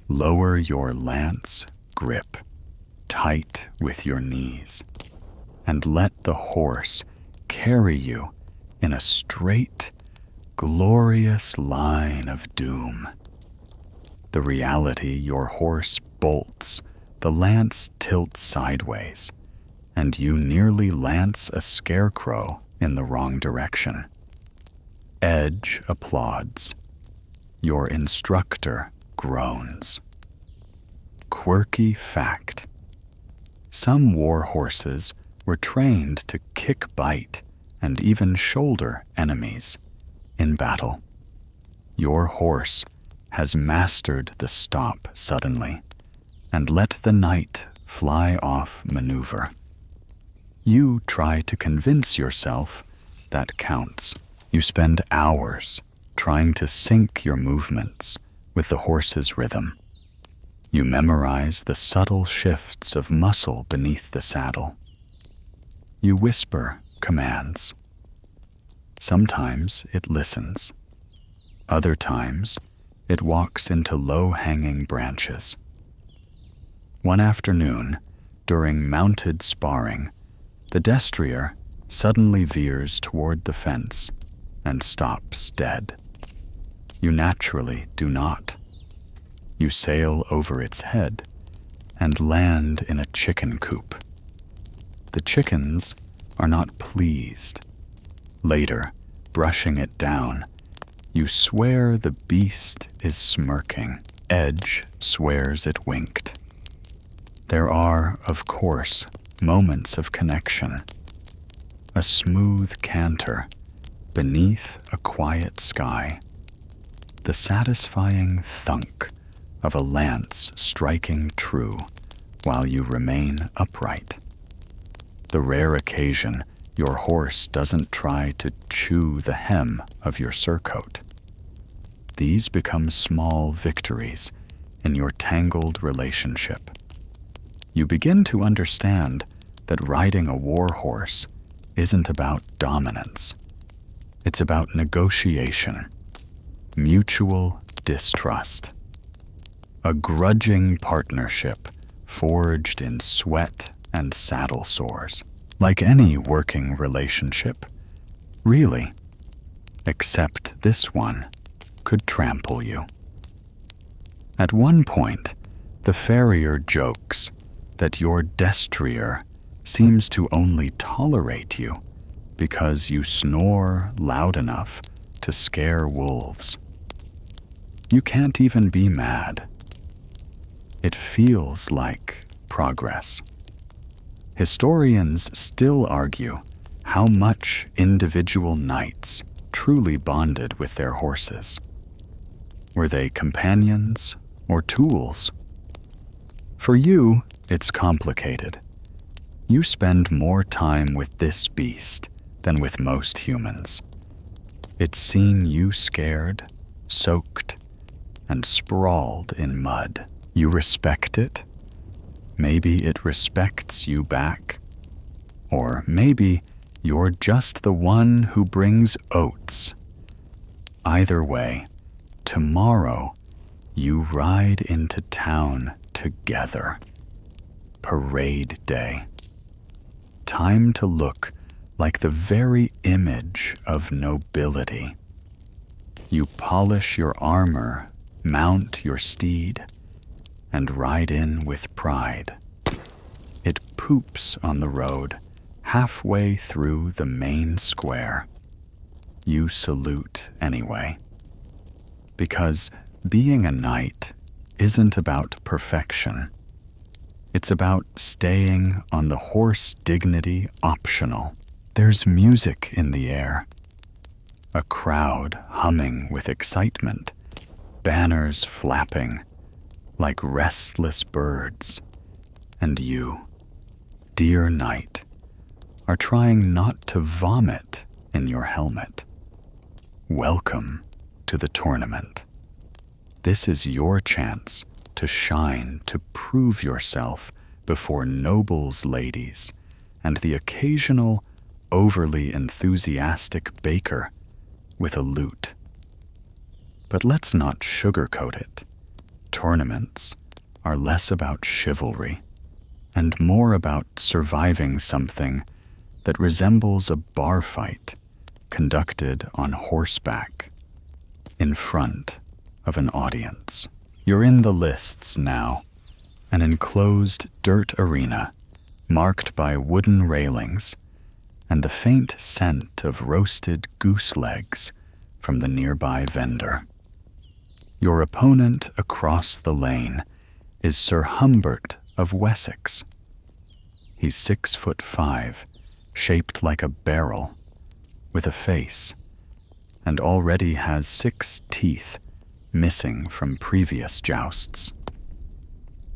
Lower your lance grip tight with your knees and let the horse carry you in a straight, glorious line of doom. The reality, your horse bolts, the lance tilts sideways, and you nearly lance a scarecrow in the wrong direction. Edge applauds. Your instructor groans. Quirky fact. Some war horses were trained to kick, bite, and even shoulder enemies in battle. Your horse has mastered the stop suddenly and let the knight fly off maneuver. You try to convince yourself that counts. You spend hours trying to sync your movements with the horse's rhythm. You memorize the subtle shifts of muscle beneath the saddle. You whisper commands. Sometimes it listens. Other times, it walks into low-hanging branches. One afternoon, during mounted sparring, the destrier suddenly veers toward the fence and stops dead. You naturally do not. You sail over its head and land in a chicken coop. The chickens are not pleased. Later, brushing it down, you swear the beast is smirking. Edge swears it winked. There are, of course, moments of connection. A smooth canter beneath a quiet sky. The satisfying thunk of a lance striking true while you remain upright. The rare occasion your horse doesn't try to chew the hem of your surcoat. These become small victories in your tangled relationship. You begin to understand that riding a war horse isn't about dominance. It's about negotiation, mutual distrust, a grudging partnership forged in sweat and saddle sores. Like any working relationship, really, except this one could trample you. At one point, the farrier jokes that your destrier seems to only tolerate you because you snore loud enough to scare wolves. You can't even be mad. It feels like progress. Historians still argue how much individual knights truly bonded with their horses. Were they companions or tools? For you, it's complicated. You spend more time with this beast than with most humans. It's seen you scared, soaked, and sprawled in mud. You respect it. Maybe it respects you back. Or maybe you're just the one who brings oats. Either way, tomorrow you ride into town together. Parade day. Time to look like the very image of nobility. You polish your armor, mount your steed, and ride in with pride. It poops on the road halfway through the main square. You salute anyway. Because being a knight isn't about perfection. It's about staying on the horse dignity optional. There's music in the air. A crowd humming with excitement, banners flapping, like restless birds, and you, dear knight, are trying not to vomit in your helmet. Welcome to the tournament. This is your chance to shine, to prove yourself before nobles, ladies, and the occasional overly enthusiastic baker with a lute. But let's not sugarcoat it. Tournaments are less about chivalry and more about surviving something that resembles a bar fight conducted on horseback in front of an audience. You're in the lists now, an enclosed dirt arena marked by wooden railings and the faint scent of roasted goose legs from the nearby vendor. Your opponent across the lane is Sir Humbert of Wessex. He's 6'5", shaped like a barrel, with a face, and already has 6 teeth missing from previous jousts.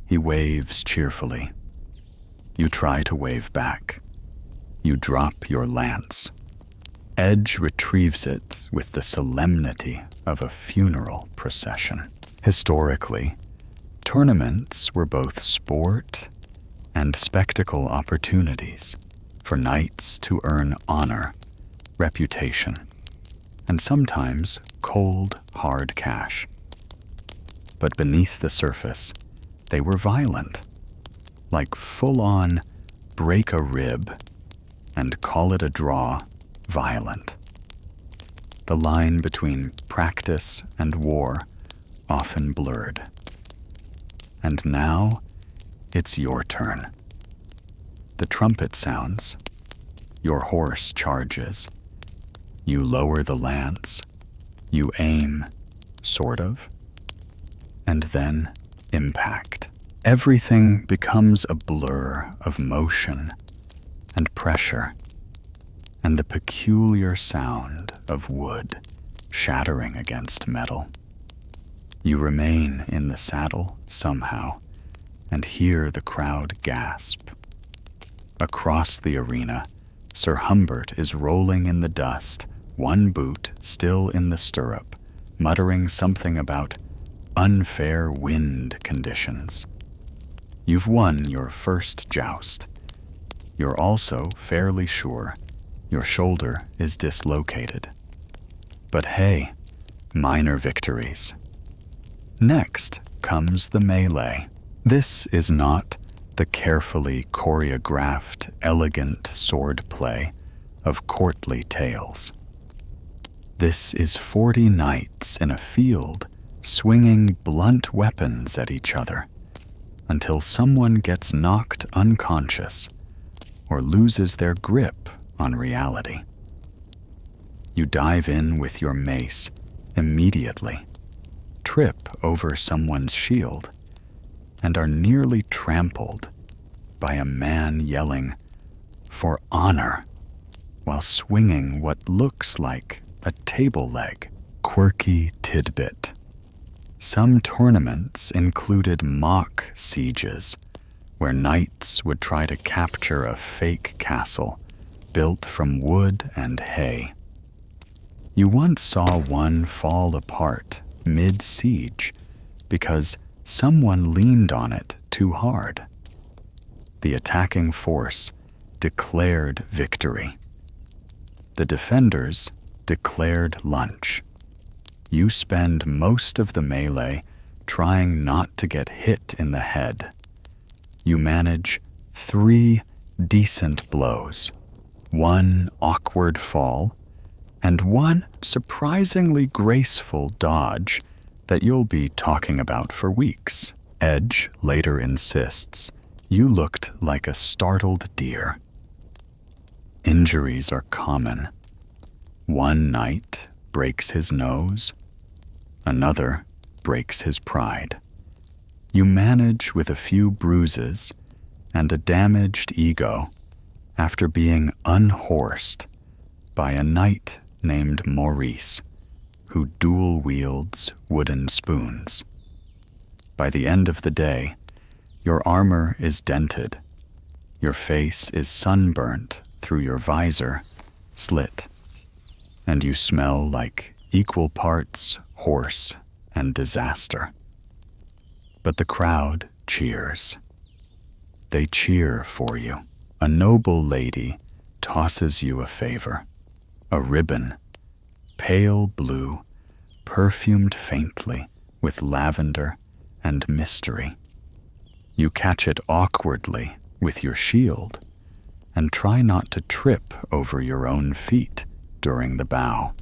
He waves cheerfully. You try to wave back. You drop your lance. Edge retrieves it with the solemnity of a funeral procession. Historically, tournaments were both sport and spectacle opportunities for knights to earn honor, reputation, and sometimes cold, hard cash. But beneath the surface, they were violent, like full-on break a rib and call it a draw violent. The line between practice and war often blurred. And now, it's your turn. The trumpet sounds. Your horse charges. You lower the lance. You aim, sort of. And then impact. Everything becomes a blur of motion and pressure, and the peculiar sound of wood shattering against metal. You remain in the saddle somehow and hear the crowd gasp. Across the arena, Sir Humbert is rolling in the dust, one boot still in the stirrup, muttering something about unfair wind conditions. You've won your first joust. You're also fairly sure your shoulder is dislocated. But hey, minor victories. Next comes the melee. This is not the carefully choreographed, elegant sword play of courtly tales. This is 40 knights in a field swinging blunt weapons at each other until someone gets knocked unconscious or loses their grip on reality. You dive in with your mace immediately, trip over someone's shield, and are nearly trampled by a man yelling, "For honor," while swinging what looks like a table leg. Quirky tidbit. Some tournaments included mock sieges, where knights would try to capture a fake castle built from wood and hay. You once saw one fall apart mid-siege because someone leaned on it too hard. The attacking force declared victory. The defenders declared lunch. You spend most of the melee trying not to get hit in the head. You manage 3 decent blows, 1 awkward fall, and 1 surprisingly graceful dodge that you'll be talking about for weeks. Edge later insists you looked like a startled deer. Injuries are common. One knight breaks his nose, another breaks his pride. You manage with a few bruises and a damaged ego after being unhorsed by a knight named Maurice, who dual wields wooden spoons. By the end of the day, your armor is dented, your face is sunburnt through your visor slit, and you smell like equal parts horse and disaster. But the crowd cheers. They cheer for you. A noble lady tosses you a favor, a ribbon, pale blue, perfumed faintly with lavender and mystery. You catch it awkwardly with your shield and try not to trip over your own feet during the bow.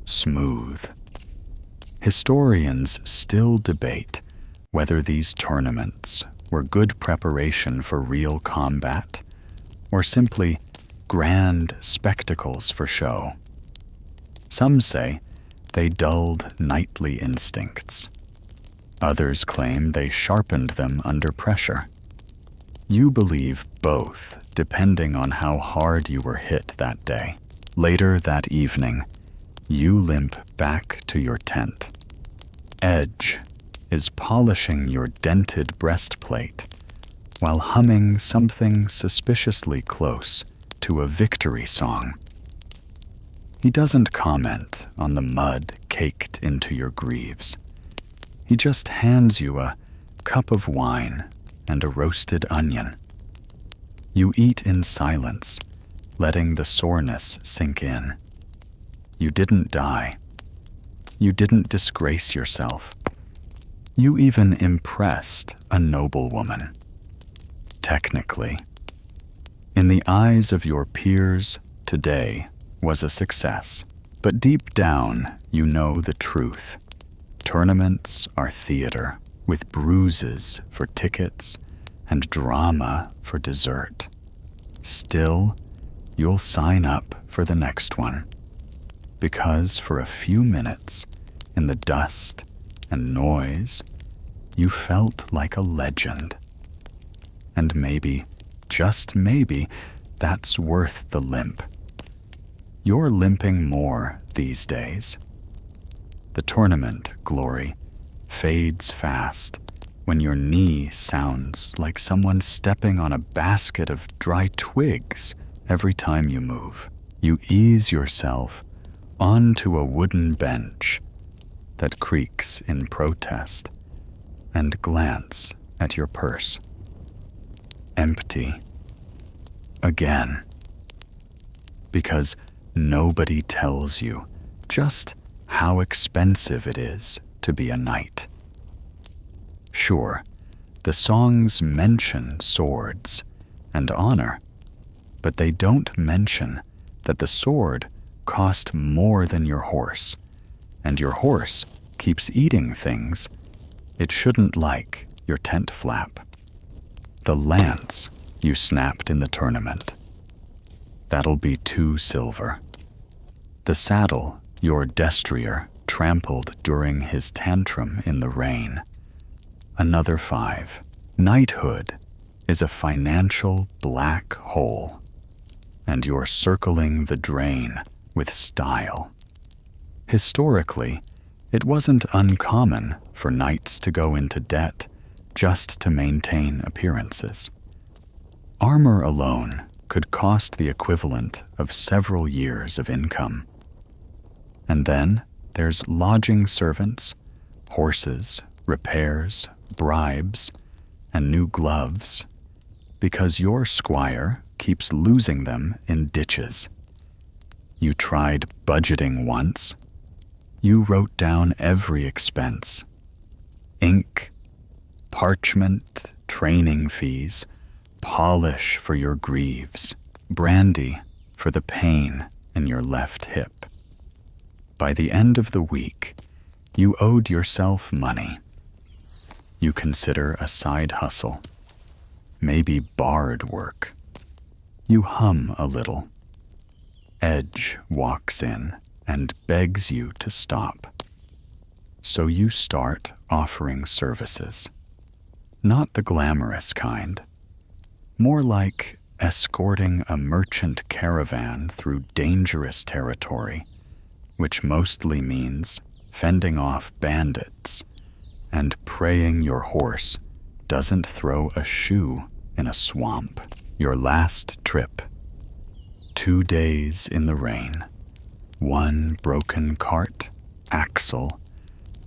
Smooth. Historians still debate whether these tournaments were good preparation for real combat or simply grand spectacles for show. Some say they dulled knightly instincts. Others claim they sharpened them under pressure. You believe both, depending on how hard you were hit that day. Later that evening, you limp back to your tent. Edge is polishing your dented breastplate while humming something suspiciously close to a victory song. He doesn't comment on the mud caked into your greaves. He just hands you a cup of wine and a roasted onion. You eat in silence, letting the soreness sink in. You didn't die. You didn't disgrace yourself. You even impressed a noblewoman. Technically. In the eyes of your peers, today was a success. But deep down, you know the truth. Tournaments are theater, with bruises for tickets and drama for dessert. Still, you'll sign up for the next one. Because for a few minutes, in the dust and noise, you felt like a legend. And maybe, just maybe, that's worth the limp. You're limping more these days. The tournament glory fades fast when your knee sounds like someone stepping on a basket of dry twigs every time you move. You ease yourself onto a wooden bench that creaks in protest and glance at your purse. Empty. Again. Because nobody tells you just how expensive it is to be a knight. Sure, the songs mention swords and honor, but they don't mention that the sword cost more than your horse, and your horse keeps eating things it shouldn't, like your tent flap. The lance you snapped in the tournament. That'll be 2 silver. The saddle your destrier trampled during his tantrum in the rain. Another 5. Knighthood is a financial black hole, and you're circling the drain with style. Historically, it wasn't uncommon for knights to go into debt just to maintain appearances. Armor alone could cost the equivalent of several years of income. And then there's lodging servants, horses, repairs, bribes, and new gloves, because your squire keeps losing them in ditches. You tried budgeting once. You wrote down every expense. Ink, parchment, training fees, polish for your greaves, brandy for the pain in your left hip. By the end of the week, you owed yourself money. You consider a side hustle, maybe bard work. You hum a little. Edge walks in and begs you to stop. So you start offering services. Not the glamorous kind. More like escorting a merchant caravan through dangerous territory, which mostly means fending off bandits and praying your horse doesn't throw a shoe in a swamp. Your last trip. 2 days in the rain. 1 broken cart, axle,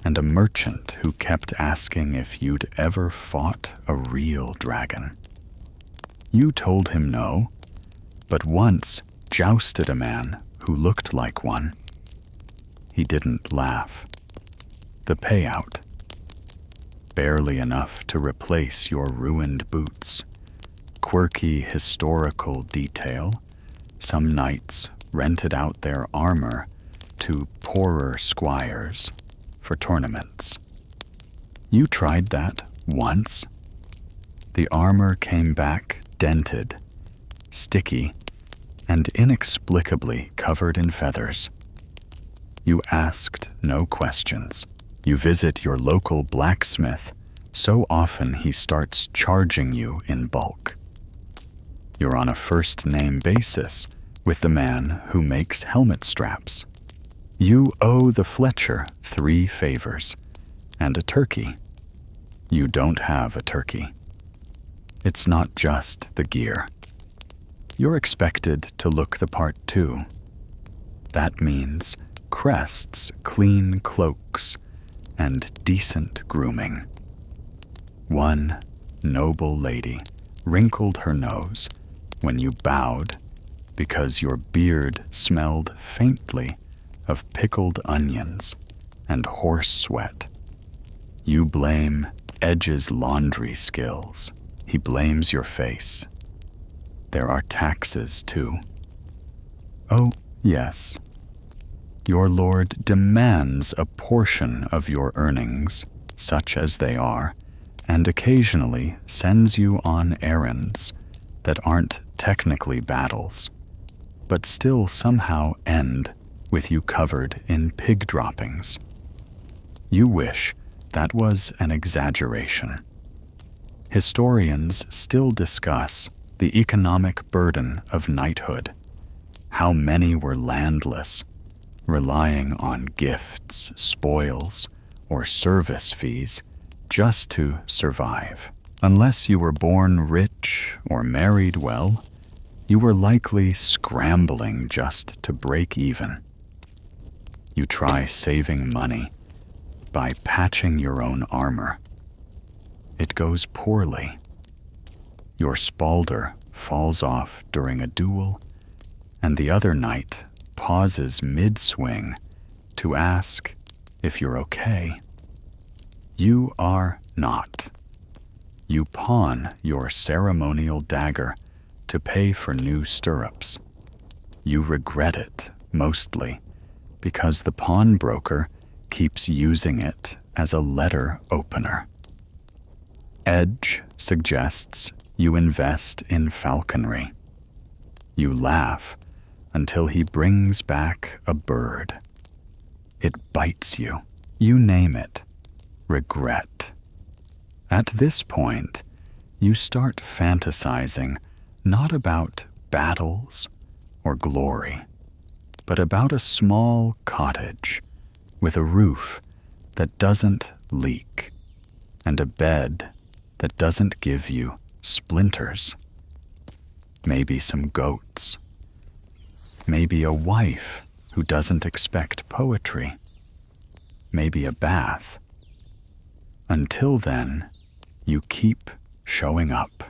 and a merchant who kept asking if you'd ever fought a real dragon. You told him no, but once jousted a man who looked like one. He didn't laugh. The payout. Barely enough to replace your ruined boots. Quirky historical detail. Some knights rented out their armor to poorer squires for tournaments. You tried that once. The armor came back dented, sticky, and inexplicably covered in feathers. You asked no questions. You visit your local blacksmith so often he starts charging you in bulk. You're on a first-name basis with the man who makes helmet straps. You owe the Fletcher 3 favors and a turkey. You don't have a turkey. It's not just the gear. You're expected to look the part too. That means crests, clean cloaks, and decent grooming. One noble lady wrinkled her nose when you bowed because your beard smelled faintly of pickled onions and horse sweat. You blame Edge's laundry skills. He blames your face. There are taxes, too. Oh, yes. Your lord demands a portion of your earnings, such as they are, and occasionally sends you on errands that aren't technically battles, but still somehow end with you covered in pig droppings. You wish that was an exaggeration. Historians still discuss the economic burden of knighthood, how many were landless, relying on gifts, spoils, or service fees just to survive. Unless you were born rich or married well, you were likely scrambling just to break even. You try saving money by patching your own armor. It goes poorly. Your spalder falls off during a duel, and the other knight pauses mid-swing to ask if you're okay. You are not. You pawn your ceremonial dagger to pay for new stirrups. You regret it, mostly, because the pawnbroker keeps using it as a letter opener. Edge suggests you invest in falconry. You laugh until he brings back a bird. It bites you. You name it. Regret. At this point, you start fantasizing not about battles or glory, but about a small cottage with a roof that doesn't leak and a bed that doesn't give you splinters. Maybe some goats. Maybe a wife who doesn't expect poetry. Maybe a bath. Until then, you keep showing up,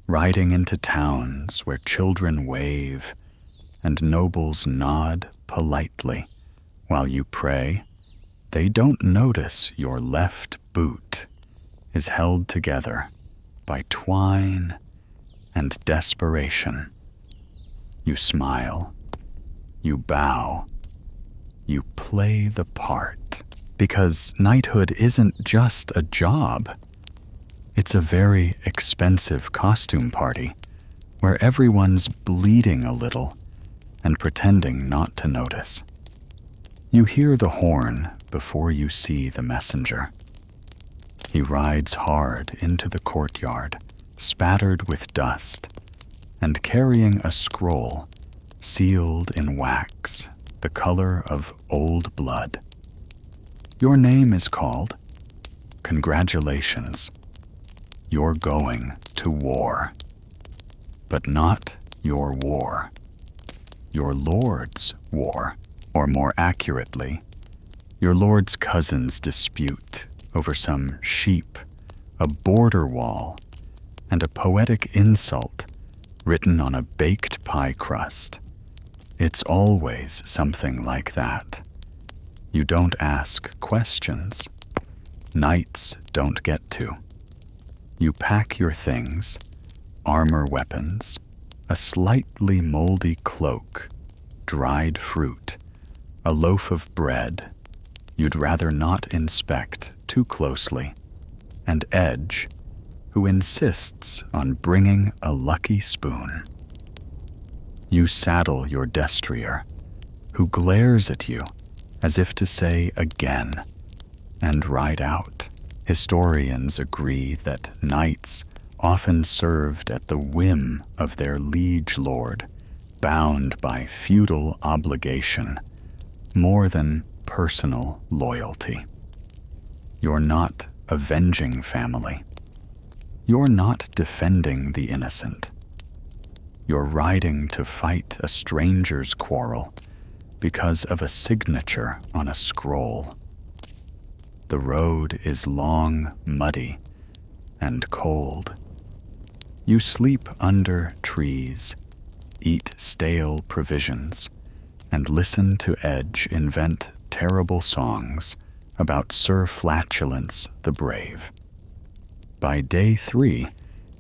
riding into towns where children wave and nobles nod politely while you pray. They don't notice your left boot is held together by twine and desperation. You smile, you bow, you play the part, because knighthood isn't just a job. It's a very expensive costume party where everyone's bleeding a little and pretending not to notice. You hear the horn before you see the messenger. He rides hard into the courtyard, spattered with dust, and carrying a scroll sealed in wax, the color of old blood. Your name is called, Congratulations. You're going to war. But not your war. Your lord's war, or more accurately, your lord's cousin's dispute over some sheep, a border wall, and a poetic insult written on a baked pie crust. It's always something like that. You don't ask questions. Knights don't get to. You pack your things, armor weapons, a slightly moldy cloak, dried fruit, a loaf of bread you'd rather not inspect too closely, and Edge, who insists on bringing a lucky spoon. You saddle your destrier, who glares at you as if to say again, and ride out. Historians agree that knights often served at the whim of their liege lord, bound by feudal obligation, more than personal loyalty. You're not avenging family. You're not defending the innocent. You're riding to fight a stranger's quarrel because of a signature on a scroll. The road is long, muddy, and cold. You sleep under trees, eat stale provisions, and listen to Edge invent terrible songs about Sir Flatulence the Brave. By day 3,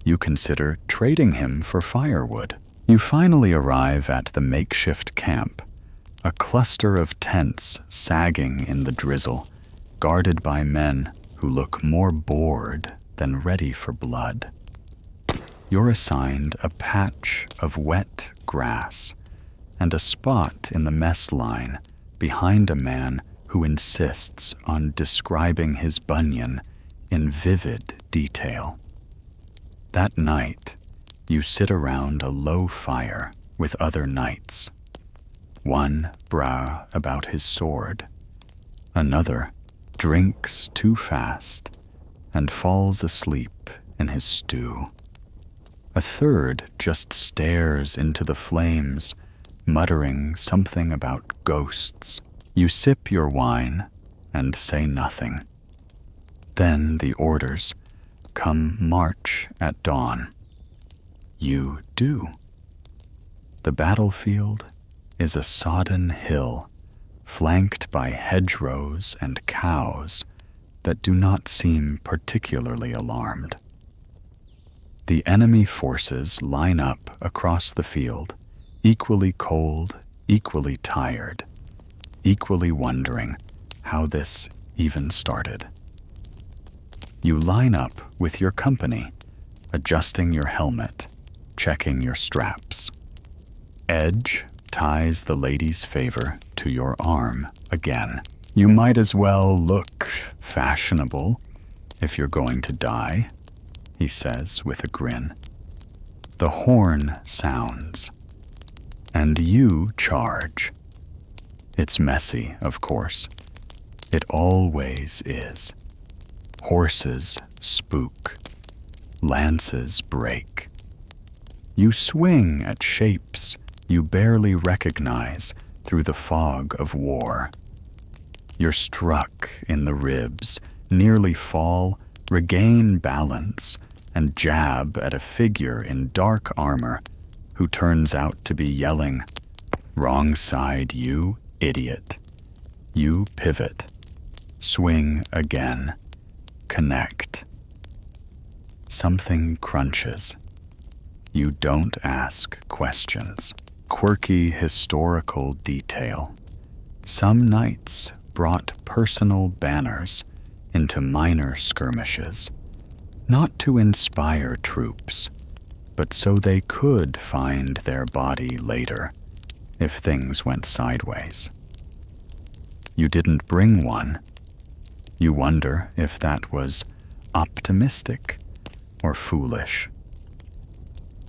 you consider trading him for firewood. You finally arrive at the makeshift camp, a cluster of tents sagging in the drizzle, guarded by men who look more bored than ready for blood. You're assigned a patch of wet grass and a spot in the mess line behind a man who insists on describing his bunion in vivid detail. That night, you sit around a low fire with other knights. One brags about his sword. Another drinks too fast and falls asleep in his stew. A third just stares into the flames, muttering something about ghosts. You sip your wine and say nothing. Then the orders come march at dawn. You do. The battlefield is a sodden hill, flanked by hedgerows and cows that do not seem particularly alarmed. The enemy forces line up across the field, equally cold, equally tired, equally wondering how this even started. You line up with your company, adjusting your helmet, checking your straps. Edge ties the lady's favor to your arm again. You might as well look fashionable if you're going to die, he says with a grin. The horn sounds, and you charge. It's messy, of course. It always is. Horses spook. Lances break. You swing at shapes you barely recognize through the fog of war. You're struck in the ribs, nearly fall, regain balance, and jab at a figure in dark armor who turns out to be yelling, "Wrong side, you idiot." You pivot, swing again, connect. Something crunches. You don't ask questions. Quirky historical detail. Some knights brought personal banners into minor skirmishes, not to inspire troops, but so they could find their body later if things went sideways. You didn't bring one. You wonder if that was optimistic or foolish.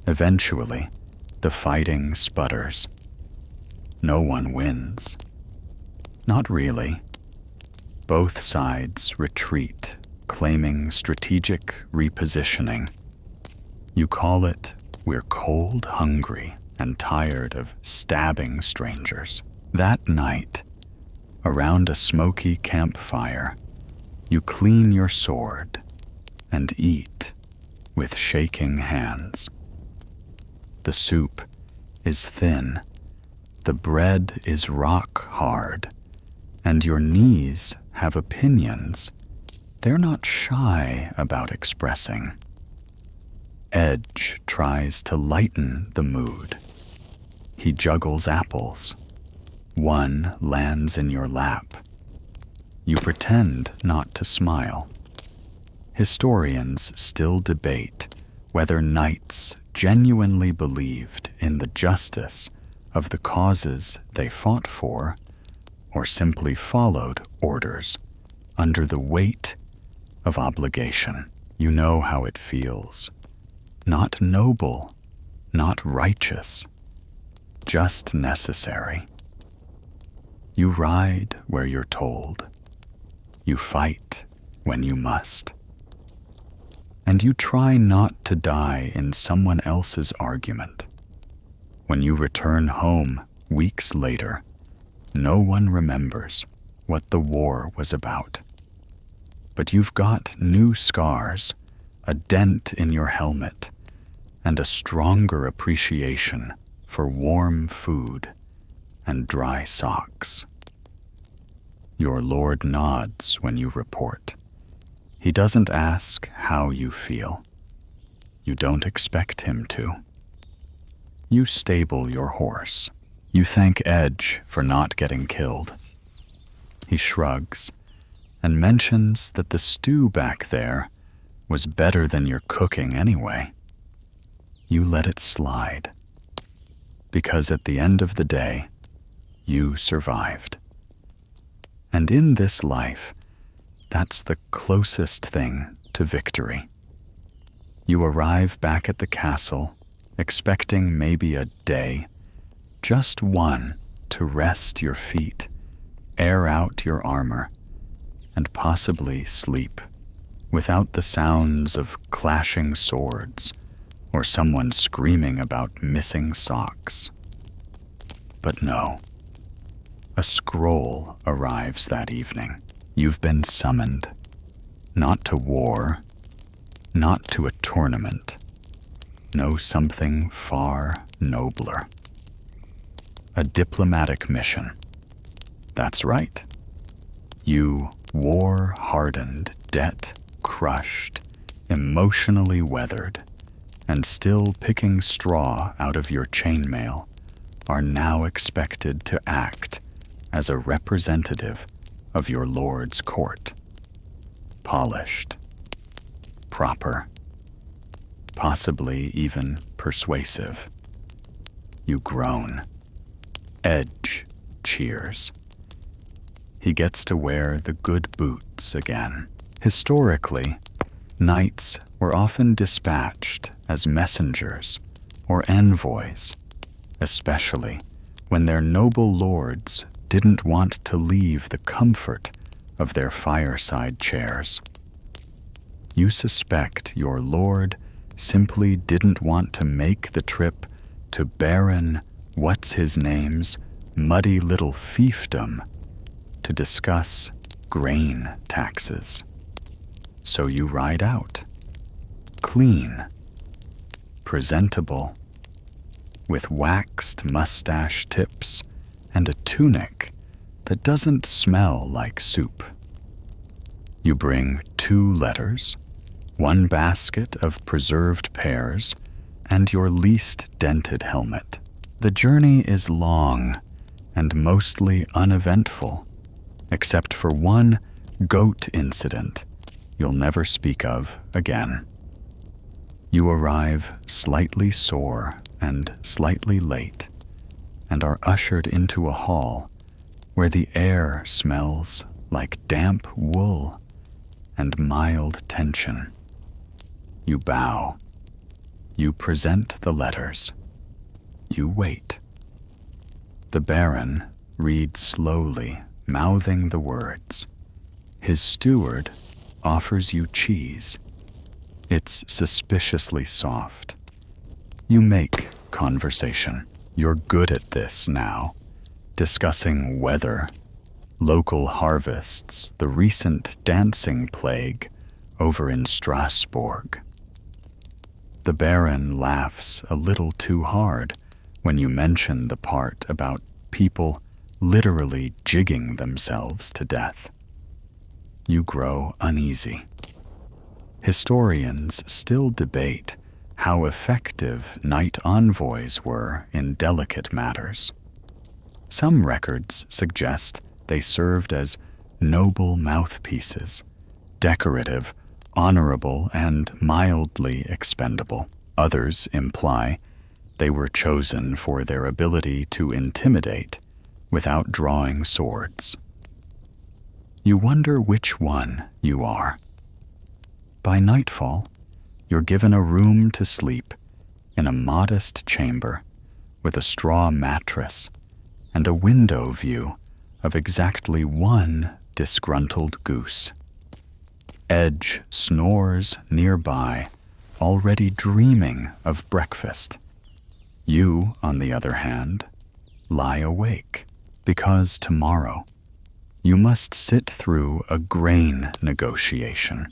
Eventually, the fighting sputters. No one wins. Not really. Both sides retreat claiming strategic repositioning. You call it, "We're cold, hungry, and tired of stabbing strangers." That night, around a smoky campfire, you clean your sword and eat with shaking hands. The soup is thin, the bread is rock hard, and your knees have opinions they're not shy about expressing. Edge tries to lighten the mood. He juggles apples. One lands in your lap. You pretend not to smile. Historians still debate whether knights genuinely believed in the justice of the causes they fought for, or simply followed orders under the weight of obligation. You know how it feels. Not noble, not righteous, just necessary. You ride where you're told. You fight when you must. And you try not to die in someone else's argument. When you return home weeks later, no one remembers what the war was about. But you've got new scars, a dent in your helmet, and a stronger appreciation for warm food and dry socks. Your lord nods when you report. He doesn't ask how you feel. You don't expect him to. You stable your horse. You thank Edge for not getting killed. He shrugs and mentions that the stew back there was better than your cooking anyway. You let it slide, because at the end of the day, you survived. And in this life, that's the closest thing to victory. You arrive back at the castle, expecting maybe a day, just one, to rest your feet, air out your armor, and possibly sleep, without the sounds of clashing swords or someone screaming about missing socks. But no. A scroll arrives that evening. You've been summoned, not to war, not to a tournament. No, something far nobler. A diplomatic mission. That's right. You war-hardened, debt-crushed, emotionally weathered, and still picking straw out of your chainmail, are now expected to act as a representative of your lord's court. Polished, proper, possibly even persuasive. You groan. Edge cheers. He gets to wear the good boots again. Historically, knights were often dispatched as messengers or envoys, especially when their noble lords didn't want to leave the comfort of their fireside chairs. You suspect your lord simply didn't want to make the trip to Baron What's-His-Name's muddy little fiefdom to discuss grain taxes. So you ride out, clean, presentable, with waxed mustache tips and a tunic that doesn't smell like soup. You bring 2 letters, 1 basket of preserved pears, and your least dented helmet. The journey is long and mostly uneventful, except for one goat incident you'll never speak of again. You arrive slightly sore and slightly late, and are ushered into a hall where the air smells like damp wool and mild tension. You bow. You present the letters. You wait. The Baron reads slowly, mouthing the words. His steward, offers you cheese. It's suspiciously soft. You make conversation. You're good at this now, discussing weather, local harvests, the recent dancing plague over in Strasbourg. The Baron laughs a little too hard when you mention the part about people literally jigging themselves to death. You grow uneasy. Historians still debate how effective knight envoys were in delicate matters. Some records suggest they served as noble mouthpieces, decorative, honorable, and mildly expendable. Others imply they were chosen for their ability to intimidate without drawing swords. You wonder which one you are. By nightfall, you're given a room to sleep in a modest chamber with a straw mattress and a window view of exactly one disgruntled goose. Edge snores nearby, already dreaming of breakfast. You, on the other hand, lie awake because tomorrow you must sit through a grain negotiation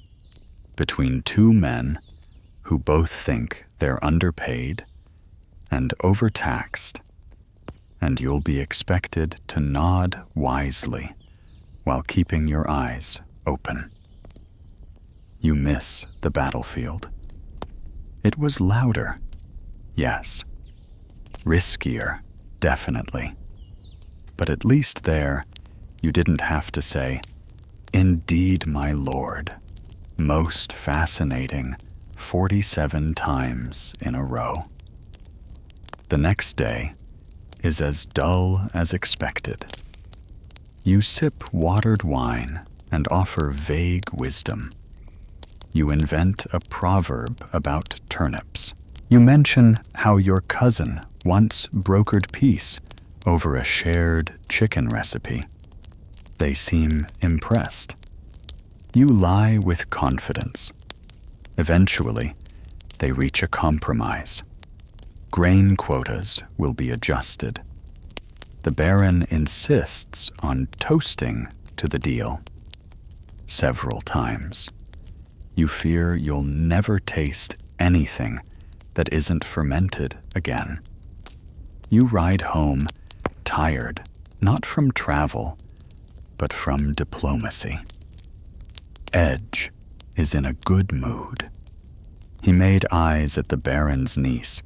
between two men who both think they're underpaid and overtaxed, and you'll be expected to nod wisely while keeping your eyes open. You miss the battlefield. It was louder, yes. Riskier, definitely. But at least there, you didn't have to say, "Indeed, my lord," most fascinating 47 times in a row. The next day is as dull as expected. You sip watered wine and offer vague wisdom. You invent a proverb about turnips. You mention how your cousin once brokered peace over a shared chicken recipe. They seem impressed. You lie with confidence. Eventually, they reach a compromise. Grain quotas will be adjusted. The Baron insists on toasting to the deal. Several times. You fear you'll never taste anything that isn't fermented again. You ride home tired, not from travel, but from diplomacy. Edge is in a good mood. He made eyes at the Baron's niece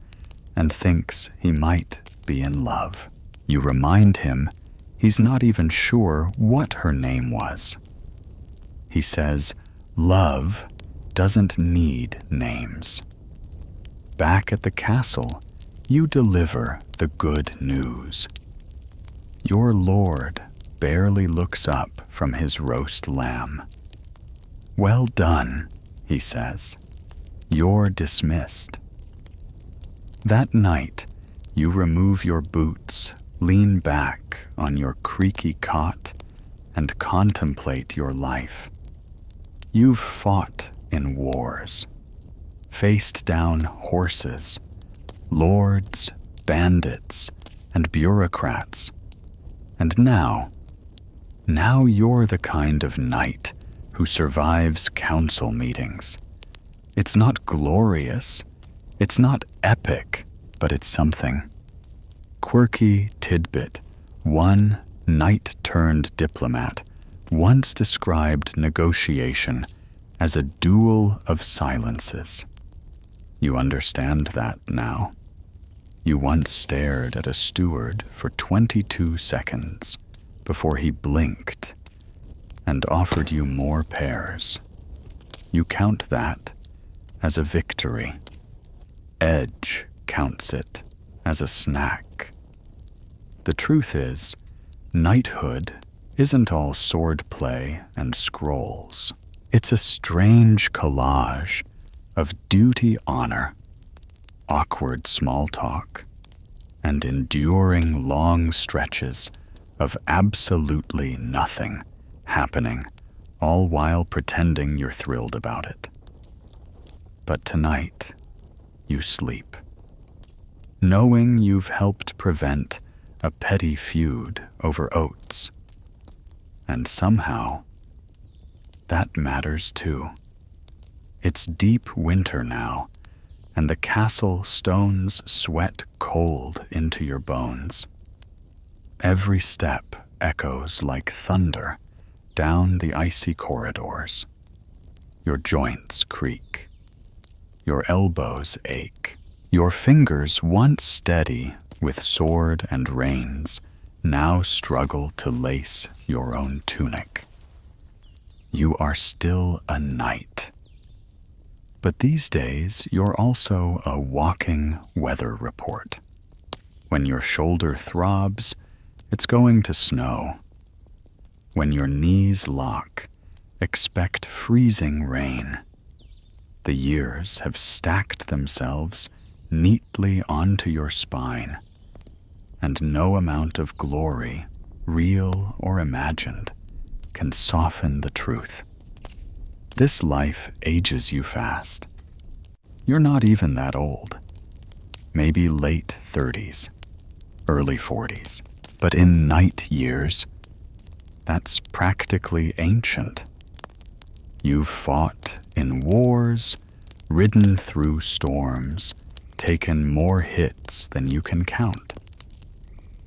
and thinks he might be in love. You remind him he's not even sure what her name was. He says, "Love doesn't need names." Back at the castle, you deliver the good news. Your lord barely looks up from his roast lamb. "Well done," he says. "You're dismissed." That night, you remove your boots, lean back on your creaky cot, and contemplate your life. You've fought in wars, faced down horses, lords, bandits, and bureaucrats. And now you're the kind of knight who survives council meetings. It's not glorious, it's not epic, but it's something. Quirky tidbit, one knight-turned-diplomat once described negotiation as a duel of silences. You understand that now. You once stared at a steward for 22 seconds before he blinked and offered you more pears. You count that as a victory. Edge counts it as a snack. The truth is, knighthood isn't all swordplay and scrolls. It's a strange collage of duty honor, awkward small talk, and enduring long stretches of absolutely nothing happening all while pretending you're thrilled about it. But tonight, you sleep, knowing you've helped prevent a petty feud over oats. And somehow, that matters too. It's deep winter now, and the castle stones sweat cold into your bones. Every step echoes like thunder down the icy corridors. Your joints creak. Your elbows ache. Your fingers, once steady with sword and reins, now struggle to lace your own tunic. You are still a knight. But these days, you're also a walking weather report. When your shoulder throbs, it's going to snow. When your knees lock, expect freezing rain. The years have stacked themselves neatly onto your spine, and no amount of glory, real or imagined, can soften the truth. This life ages you fast. You're not even that old. Maybe late 30s, early 40s. But in knight years, that's practically ancient. You've fought in wars, ridden through storms, taken more hits than you can count.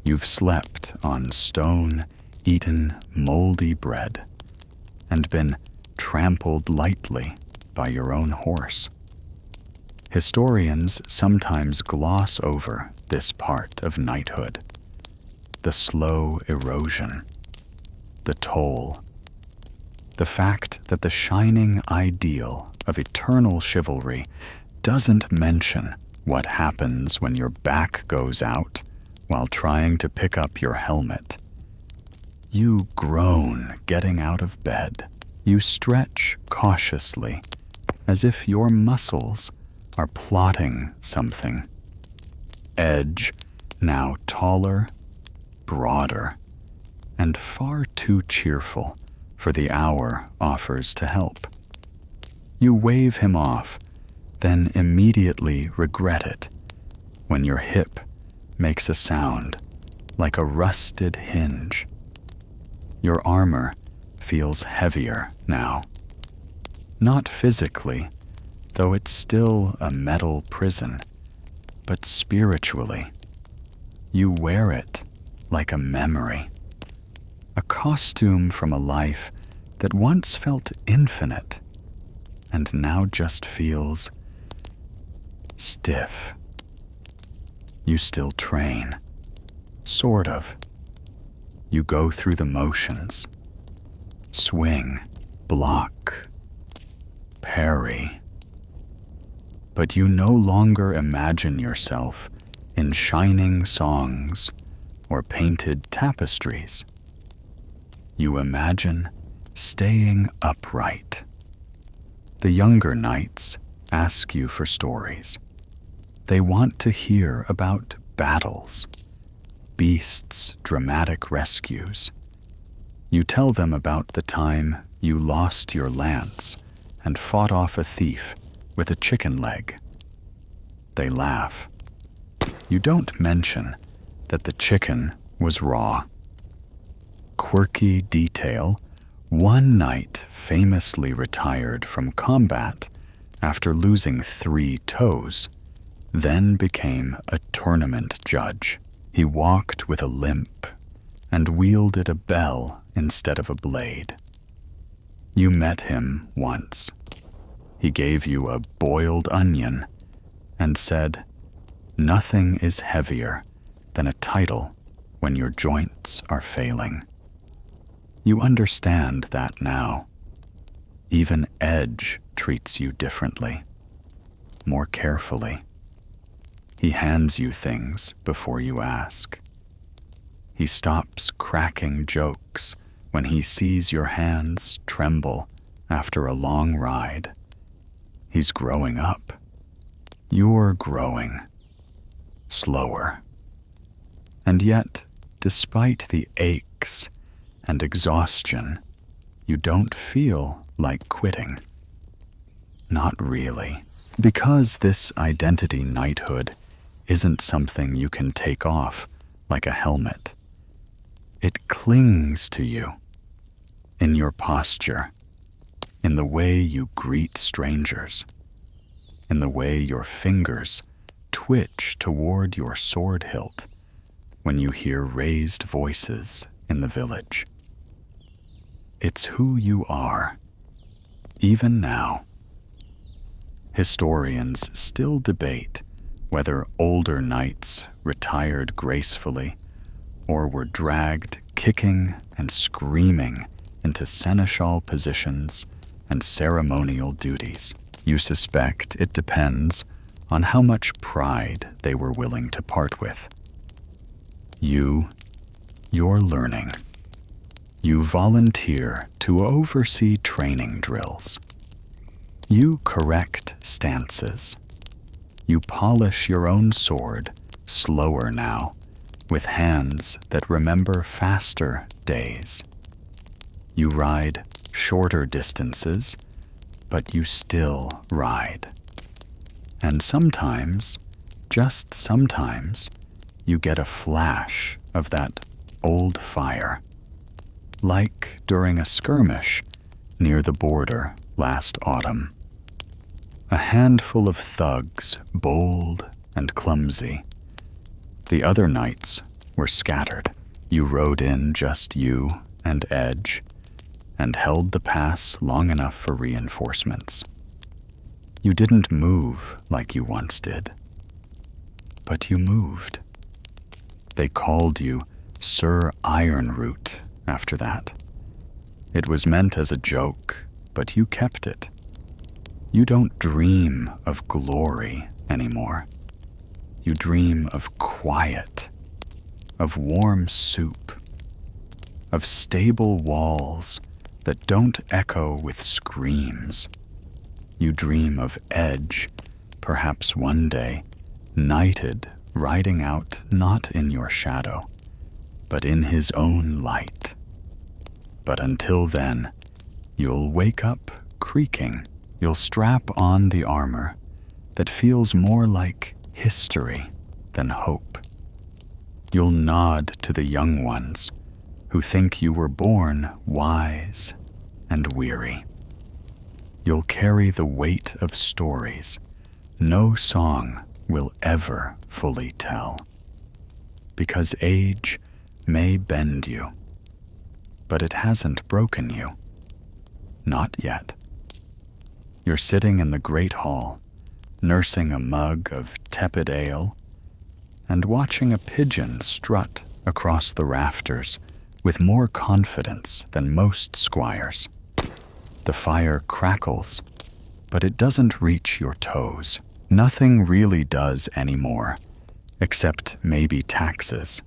You've slept on stone-eaten, moldy bread and been trampled lightly by your own horse. Historians sometimes gloss over this part of knighthood, the slow erosion, the toll, the fact that the shining ideal of eternal chivalry doesn't mention what happens when your back goes out while trying to pick up your helmet. You groan getting out of bed. You stretch cautiously, as if your muscles are plotting something. Edge, now taller, broader, and far too cheerful for the hour offers to help. You wave him off, then immediately regret it when your hip makes a sound like a rusted hinge. Your armor feels heavier now. Not physically, though it's still a metal prison, but spiritually. You wear it like a memory, a costume from a life that once felt infinite and now just feels stiff. You still train, sort of. You go through the motions. Swing, block, parry. But you no longer imagine yourself in shining songs or painted tapestries. You imagine staying upright. The younger knights ask you for stories. They want to hear about battles, beasts' dramatic rescues. You tell them about the time you lost your lance and fought off a thief with a chicken leg. They laugh. You don't mention that the chicken was raw. Quirky detail, one knight famously retired from combat after losing 3 toes, then became a tournament judge. He walked with a limp and wielded a bell instead of a blade. You met him once. He gave you a boiled onion and said, "Nothing is heavier than a title when your joints are failing." You understand that now. Even Edge treats you differently, more carefully. He hands you things before you ask. He stops cracking jokes when he sees your hands tremble after a long ride. He's growing up. You're growing. Slower. And yet, despite the aches and exhaustion, you don't feel like quitting. Not really, because this identity knighthood isn't something you can take off like a helmet. It clings to you, in your posture, in the way you greet strangers, in the way your fingers twitch toward your sword hilt when you hear raised voices in the village. It's who you are, even now. Historians still debate whether older knights retired gracefully or were dragged kicking and screaming into seneschal positions and ceremonial duties. You suspect it depends on how much pride they were willing to part with. You're learning. You volunteer to oversee training drills. You correct stances. You polish your own sword, slower now, with hands that remember faster days. You ride shorter distances, but you still ride. And sometimes, just sometimes, you get a flash of that old fire, like during a skirmish near the border last autumn. A handful of thugs, bold and clumsy. The other knights were scattered. You rode in just you and Edge, and held the pass long enough for reinforcements. You didn't move like you once did, but you moved. They called you Sir Ironroot after that. It was meant as a joke, but you kept it. You don't dream of glory anymore. You dream of quiet, of warm soup, of stable walls that don't echo with screams. You dream of Edge, perhaps one day, knighted, riding out not in your shadow, but in his own light. But until then, you'll wake up creaking. You'll strap on the armor that feels more like history than hope. You'll nod to the young ones who think you were born wise and weary. You'll carry the weight of stories no song will ever fully tell, because age may bend you, but it hasn't broken you. Not yet. You're sitting in the great hall, nursing a mug of tepid ale, and watching a pigeon strut across the rafters with more confidence than most squires. The fire crackles, but it doesn't reach your toes. Nothing really does anymore, except maybe taxes.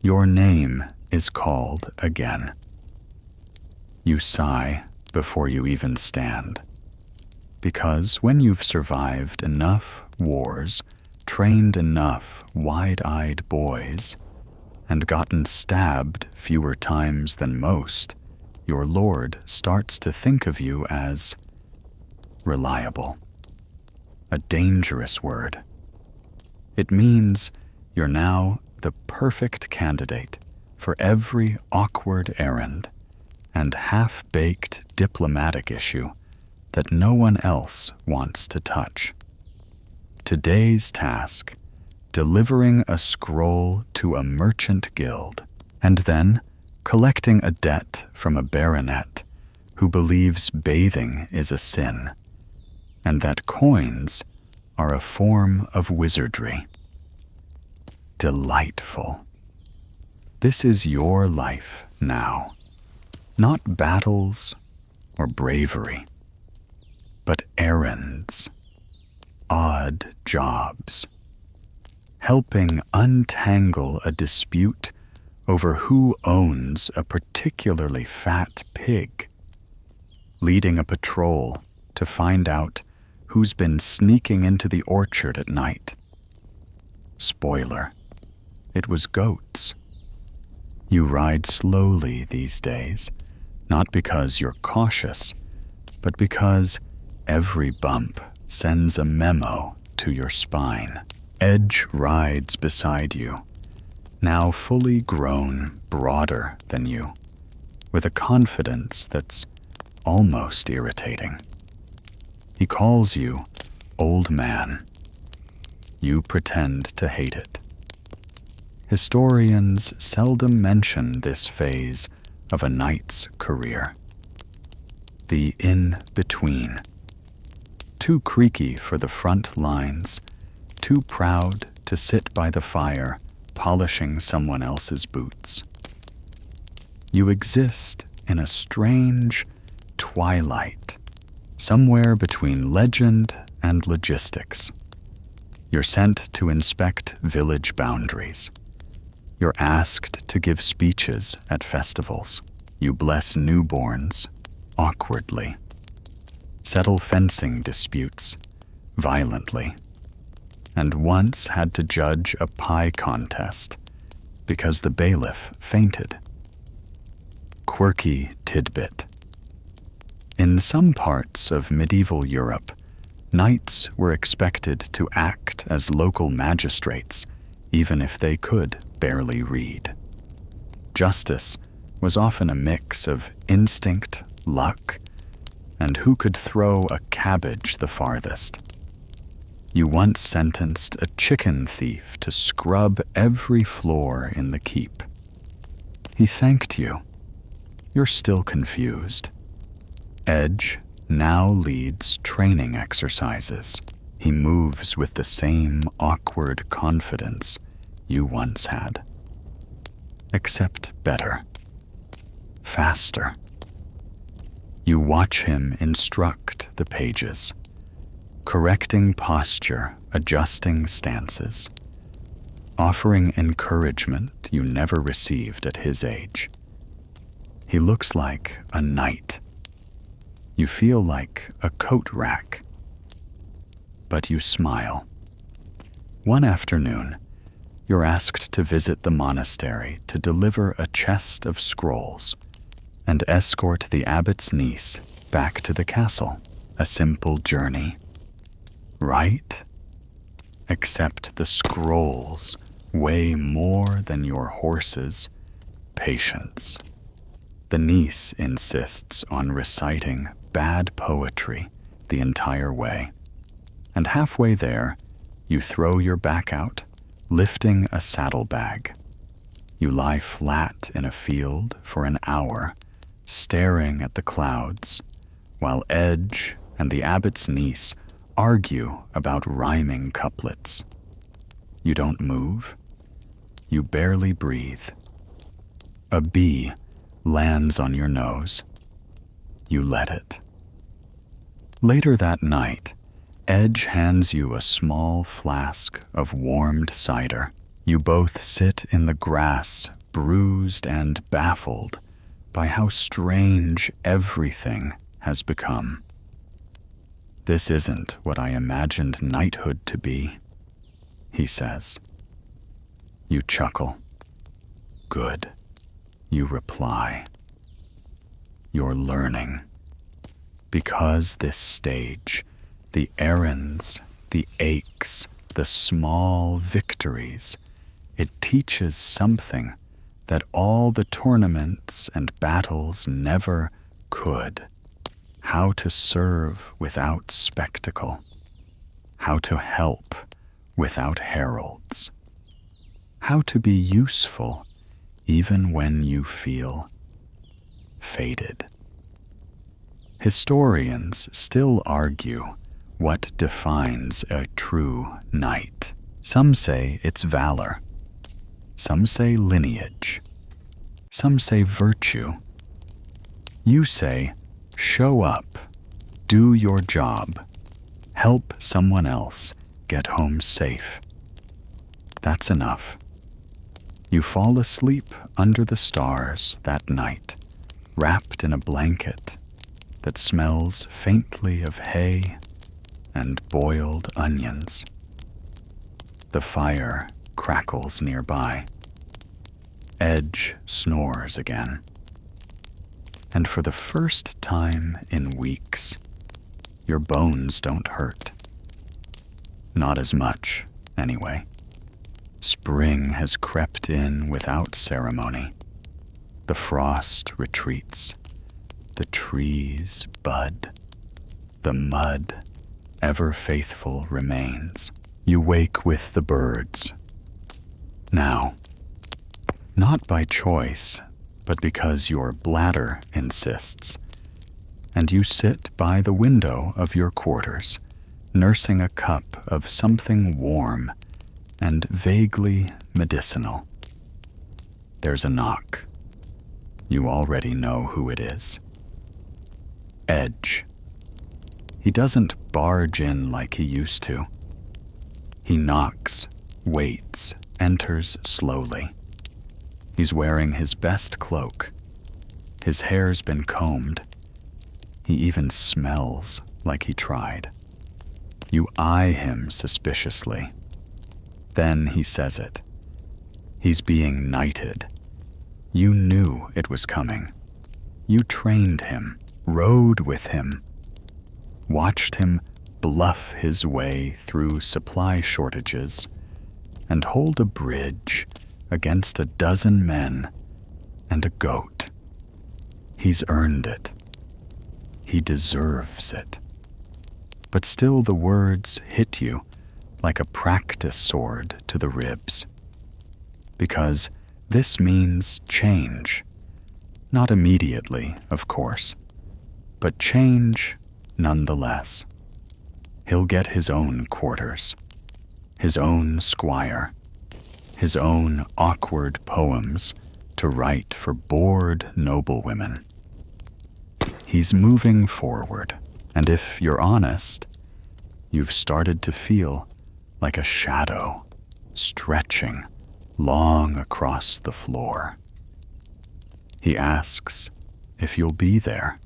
Your name is called again. You sigh before you even stand, because when you've survived enough wars, trained enough wide-eyed boys, and gotten stabbed fewer times than most, your lord starts to think of you as reliable. A dangerous word. It means you're now the perfect candidate for every awkward errand and half-baked diplomatic issue that no one else wants to touch. Today's task: delivering a scroll to a merchant guild, and then collecting a debt from a baronet who believes bathing is a sin, and that coins are a form of wizardry. Delightful. This is your life now. Not battles or bravery, but errands, odd jobs, helping untangle a dispute over who owns a particularly fat pig, leading a patrol to find out who's been sneaking into the orchard at night. Spoiler, it was goats. You ride slowly these days, Not because you're cautious, but because every bump sends a memo to your spine. Edge rides beside you, now fully grown, broader than you, with a confidence that's almost irritating. He calls you old man. You pretend to hate it. Historians seldom mention this phase of a knight's career. The in-between. Too creaky for the front lines, too proud to sit by the fire polishing someone else's boots. You exist in a strange twilight, somewhere between legend and logistics. You're sent to inspect village boundaries. You're asked to give speeches at festivals. You bless newborns awkwardly, settle fencing disputes violently, and once had to judge a pie contest because the bailiff fainted. Quirky tidbit. In some parts of medieval Europe, knights were expected to act as local magistrates, even if they could barely read. Justice was often a mix of instinct, luck, and who could throw a cabbage the farthest. You once sentenced a chicken thief to scrub every floor in the keep. He thanked you. You're still confused. Edge now leads training exercises. He moves with the same awkward confidence you once had. Except better. Faster. You watch him instruct the pages, correcting posture, adjusting stances, offering encouragement you never received at his age. He looks like a knight. You feel like a coat rack. But you smile. One afternoon, you're asked to visit the monastery to deliver a chest of scrolls and escort the abbot's niece back to the castle. A simple journey. Right? Except the scrolls weigh more than your horse's patience. The niece insists on reciting bad poetry the entire way. And halfway there, you throw your back out, lifting a saddlebag. You lie flat in a field for an hour, staring at the clouds, while Edge and the abbot's niece argue about rhyming couplets. You don't move. You barely breathe. A bee lands on your nose. You let it. Later that night, Edge hands you a small flask of warmed cider. You both sit in the grass, bruised and baffled by how strange everything has become. This isn't what I imagined knighthood to be, he says. You chuckle. Good, you reply. You're learning. Because this stage, the errands, the aches, the small victories, it teaches something that all the tournaments and battles never could. How to serve without spectacle. How to help without heralds. How to be useful even when you feel faded. Historians still argue what defines a true knight. Some say it's valor. Some say lineage. Some say virtue. You say, show up, do your job, help someone else get home safe. That's enough. You fall asleep under the stars that night, wrapped in a blanket that smells faintly of hay and boiled onions. The fire crackles nearby. Edge snores again. And for the first time in weeks, your bones don't hurt. Not as much, anyway. Spring has crept in without ceremony. The frost retreats. The trees bud. The mud, ever faithful, remains. You wake with the birds. Now, not by choice, but because your bladder insists, and you sit by the window of your quarters, nursing a cup of something warm and vaguely medicinal. There's a knock. You already know who it is. Edge. He doesn't barge in like he used to. He knocks, waits, enters slowly. He's wearing his best cloak. His hair's been combed. He even smells like he tried. You eye him suspiciously. Then he says it. He's being knighted. You knew it was coming. You trained him, rode with him, watched him bluff his way through supply shortages and hold a bridge against a dozen men and a goat. He's earned it. He deserves it. But still the words hit you like a practice sword to the ribs. Because this means change. Not immediately, of course, but change nonetheless. He'll get his own quarters, his own squire, his own awkward poems to write for bored noblewomen. He's moving forward, and if you're honest, you've started to feel like a shadow stretching long across the floor. He asks if you'll be there,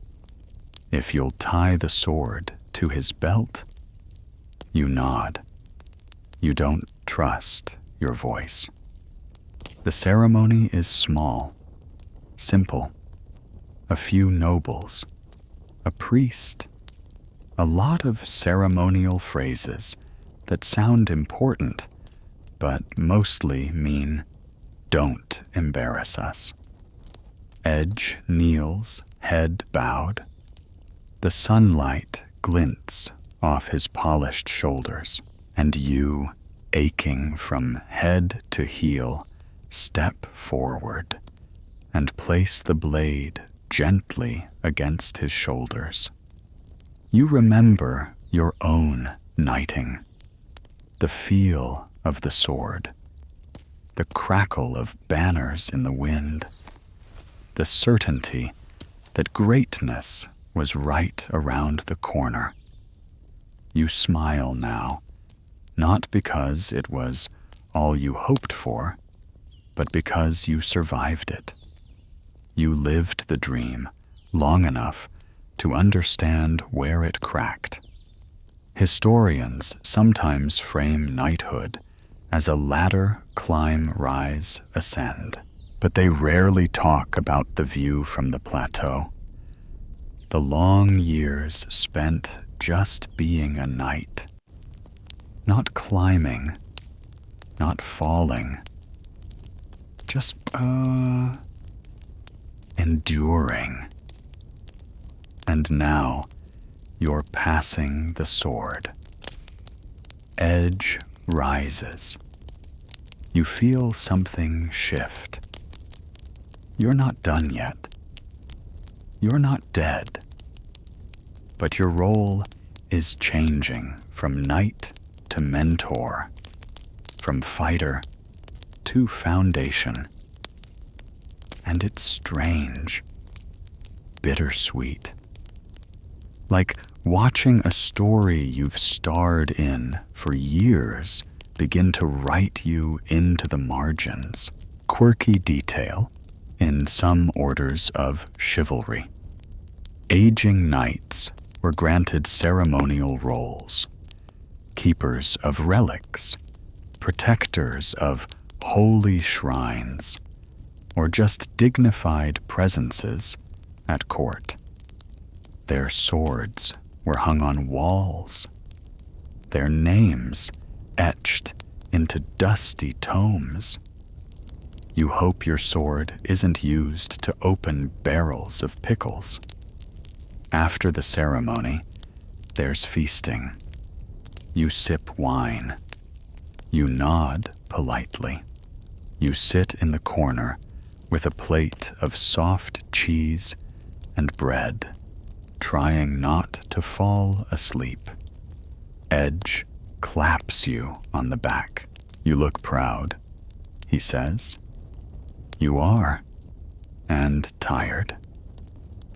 if you'll tie the sword to his belt. You nod. You don't trust your voice. The ceremony is small, simple. A few nobles, a priest, a lot of ceremonial phrases that sound important, but mostly mean, don't embarrass us. Edge kneels, head bowed. The sunlight glints off his polished shoulders, and you, aching from head to heel, step forward and place the blade gently against his shoulders. You remember your own knighting, the feel of the sword, the crackle of banners in the wind, the certainty that greatness was right around the corner. You smile now, not because it was all you hoped for, but because you survived it. You lived the dream long enough to understand where it cracked. Historians sometimes frame knighthood as a ladder, climb, rise, ascend, but they rarely talk about the view from the plateau. The long years spent just being a knight. Not climbing, not falling, just, enduring. And now, you're passing the sword. Edge rises. You feel something shift. You're not done yet. You're not dead. But your role is changing from knight to mentor, from fighter to foundation. And it's strange, bittersweet. Like watching a story you've starred in for years begin to write you into the margins. Quirky detail in some orders of chivalry. Aging knights were granted ceremonial roles, keepers of relics, protectors of holy shrines, or just dignified presences at court. Their swords were hung on walls, their names etched into dusty tomes. You hope your sword isn't used to open barrels of pickles. After the ceremony, there's feasting. You sip wine. You nod politely. You sit in the corner with a plate of soft cheese and bread, trying not to fall asleep. Edge claps you on the back. You look proud, he says. You are, and tired,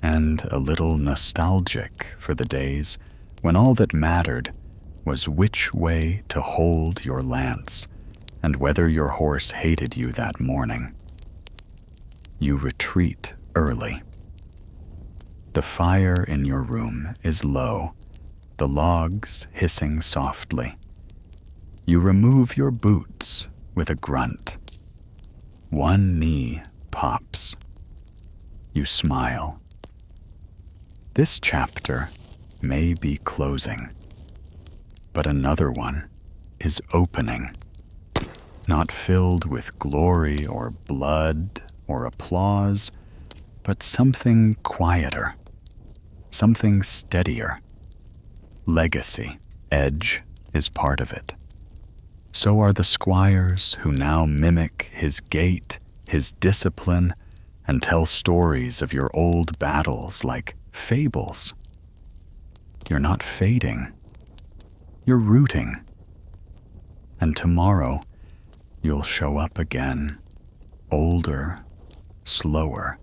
and a little nostalgic for the days when all that mattered was which way to hold your lance and whether your horse hated you that morning. You retreat early. The fire in your room is low, the logs hissing softly. You remove your boots with a grunt. One knee pops. You smile. This chapter may be closing, but another one is opening, not filled with glory or blood or applause, but something quieter, something steadier. Legacy, Edge, is part of it. So are the squires who now mimic his gait, his discipline, and tell stories of your old battles like fables. You're not fading. You're rooting. And tomorrow, you'll show up again, older, slower,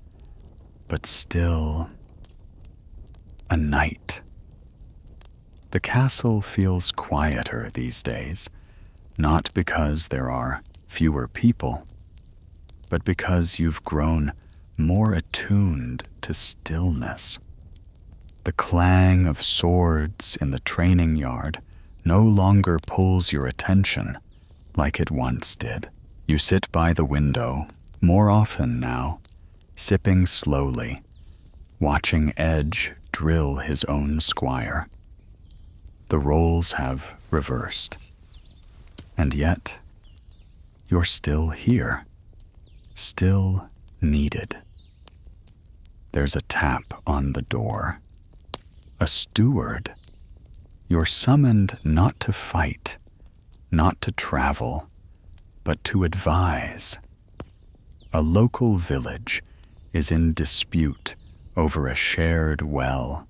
but still a knight. The castle feels quieter these days, not because there are fewer people, but because you've grown more attuned to stillness. The clang of swords in the training yard no longer pulls your attention like it once did. You sit by the window, more often now, sipping slowly, watching Edge drill his own squire. The roles have reversed. And yet, you're still here, still needed. There's a tap on the door. A steward. You're summoned not to fight, not to travel, but to advise. A local village is in dispute over a shared well.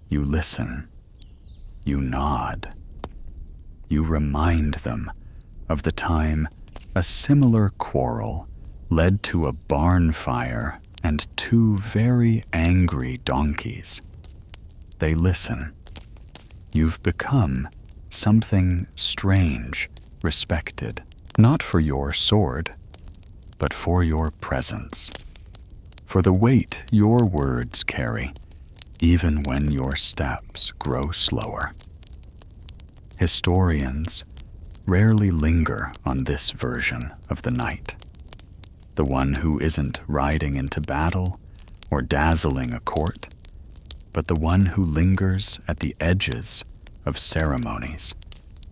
You listen. You nod. You remind them of the time a similar quarrel led to a barn fire and 2 very angry donkeys. They listen. You've become something strange, respected, not for your sword, but for your presence, for the weight your words carry, even when your steps grow slower. Historians rarely linger on this version of the knight, the one who isn't riding into battle or dazzling a court, but the one who lingers at the edges of ceremonies,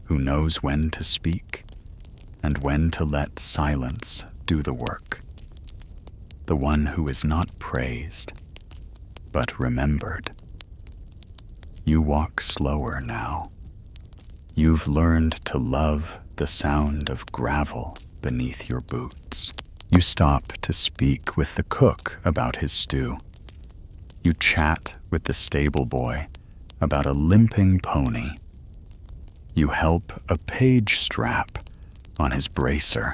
who knows when to speak and when to let silence do the work, the one who is not praised, but remembered. You walk slower now. You've learned to love the sound of gravel beneath your boots. You stop to speak with the cook about his stew. You chat with the stable boy about a limping pony. You help a page strap on his bracer.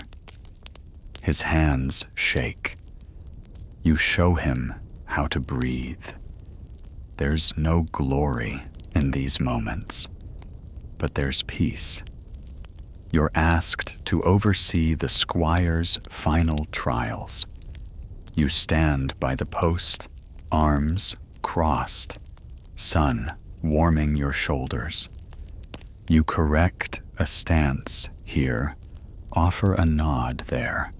His hands shake. You show him how to breathe. There's no glory in these moments, but there's peace. You're asked to oversee the squire's final trials. You stand by the post, arms crossed, sun warming your shoulders. You correct a stance here, offer a nod there.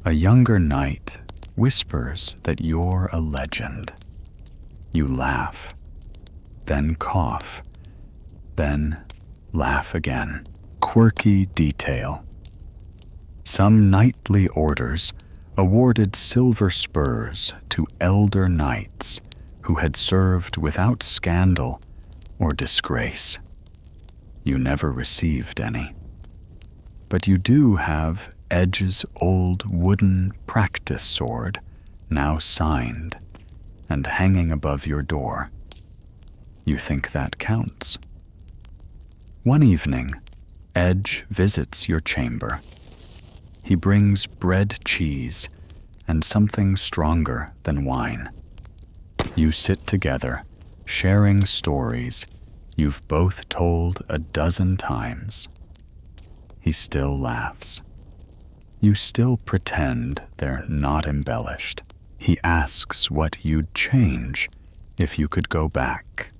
A younger knight whispers that you're a legend. You laugh, then cough, then laugh again. Quirky detail. Some knightly orders awarded silver spurs to elder knights who had served without scandal or disgrace. You never received any. But you do have Edge's old wooden practice sword, now signed and hanging above your door. You think that counts. One evening, Edge visits your chamber. He brings bread cheese and something stronger than wine. You sit together, sharing stories you've both told a dozen times. He still laughs. You still pretend they're not embellished. He asks what you'd change if you could go back.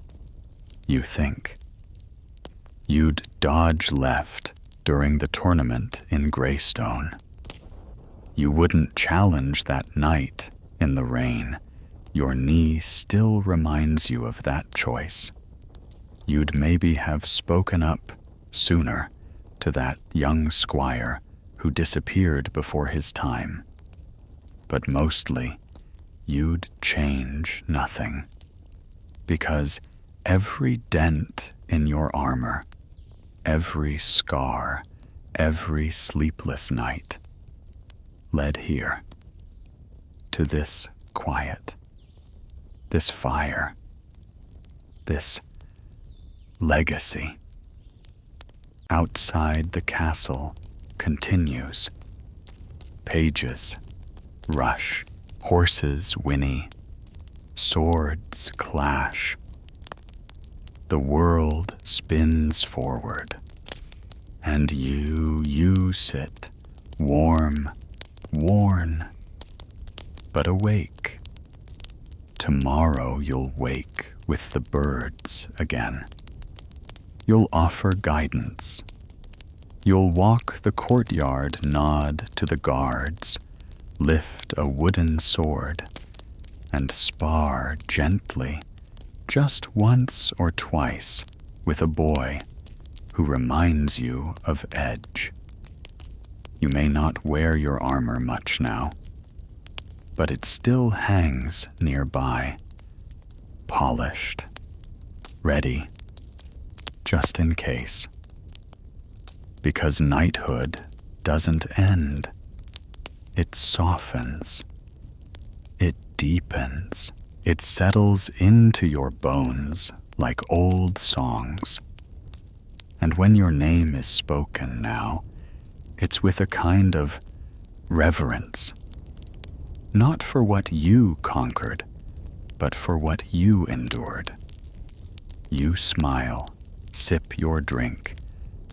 You think. You'd dodge left during the tournament in Greystone. You wouldn't challenge that night in the rain. Your knee still reminds you of that choice. You'd maybe have spoken up sooner to that young squire who disappeared before his time. But mostly, you'd change nothing, because every dent in your armor, every scar, every sleepless night led here, to this quiet, this fire, this legacy. Outside the castle continues. Pages rush, horses whinny, swords clash. The world spins forward, and you sit, warm, worn, but awake. Tomorrow you'll wake with the birds again. You'll offer guidance. You'll walk the courtyard, nod to the guards, lift a wooden sword, and spar gently, just once or twice, with a boy who reminds you of Edge. You may not wear your armor much now, but it still hangs nearby, polished, ready, just in case. Because knighthood doesn't end. It softens. It deepens. It settles into your bones like old songs. And when your name is spoken now, it's with a kind of reverence. Not for what you conquered, but for what you endured. You smile, sip your drink,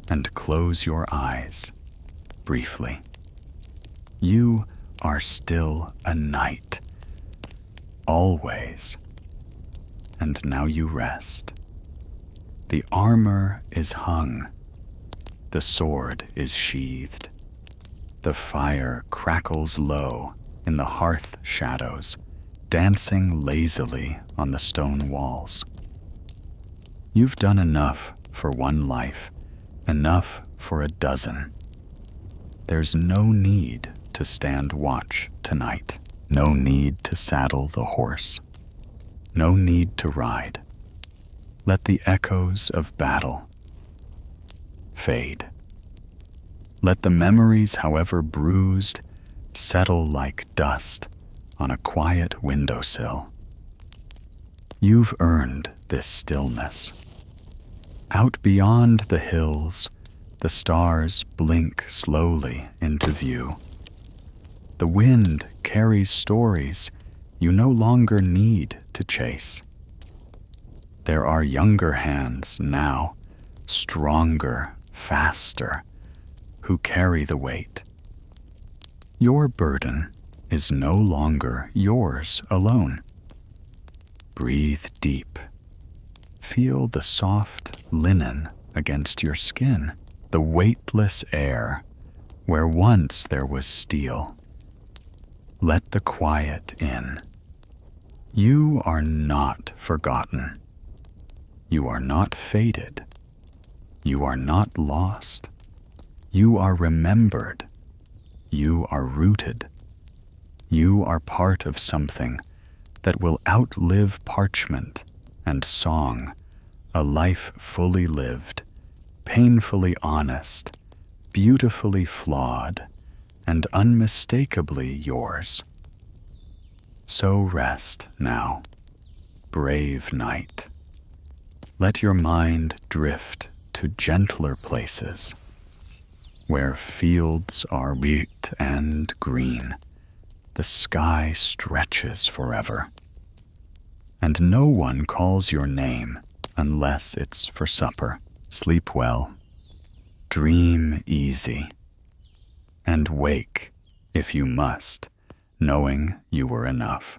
and close your eyes, briefly. You are still a knight, always. And now you rest. The armor is hung. The sword is sheathed. The fire crackles low in the hearth shadows, dancing lazily on the stone walls. You've done enough for one life, enough for a dozen. There's no need to stand watch tonight. No need to saddle the horse. No need to ride. Let the echoes of battle fade. Let the memories, however bruised, settle like dust on a quiet windowsill. You've earned this stillness. Out beyond the hills, the stars blink slowly into view. The wind carries stories you no longer need to chase. There are younger hands now, stronger, faster, who carry the weight. Your burden is no longer yours alone. Breathe deep. Feel the soft linen against your skin, the weightless air where once there was steel. Let the quiet in. You are not forgotten. You are not faded. You are not lost. You are remembered. You are rooted. You are part of something that will outlive parchment and song, a life fully lived, painfully honest, beautifully flawed, and unmistakably yours. So rest now, brave night. Let your mind drift to gentler places, where fields are wheat and green, the sky stretches forever, and no one calls your name unless it's for supper. Sleep well, dream easy, and wake, if you must, knowing you were enough.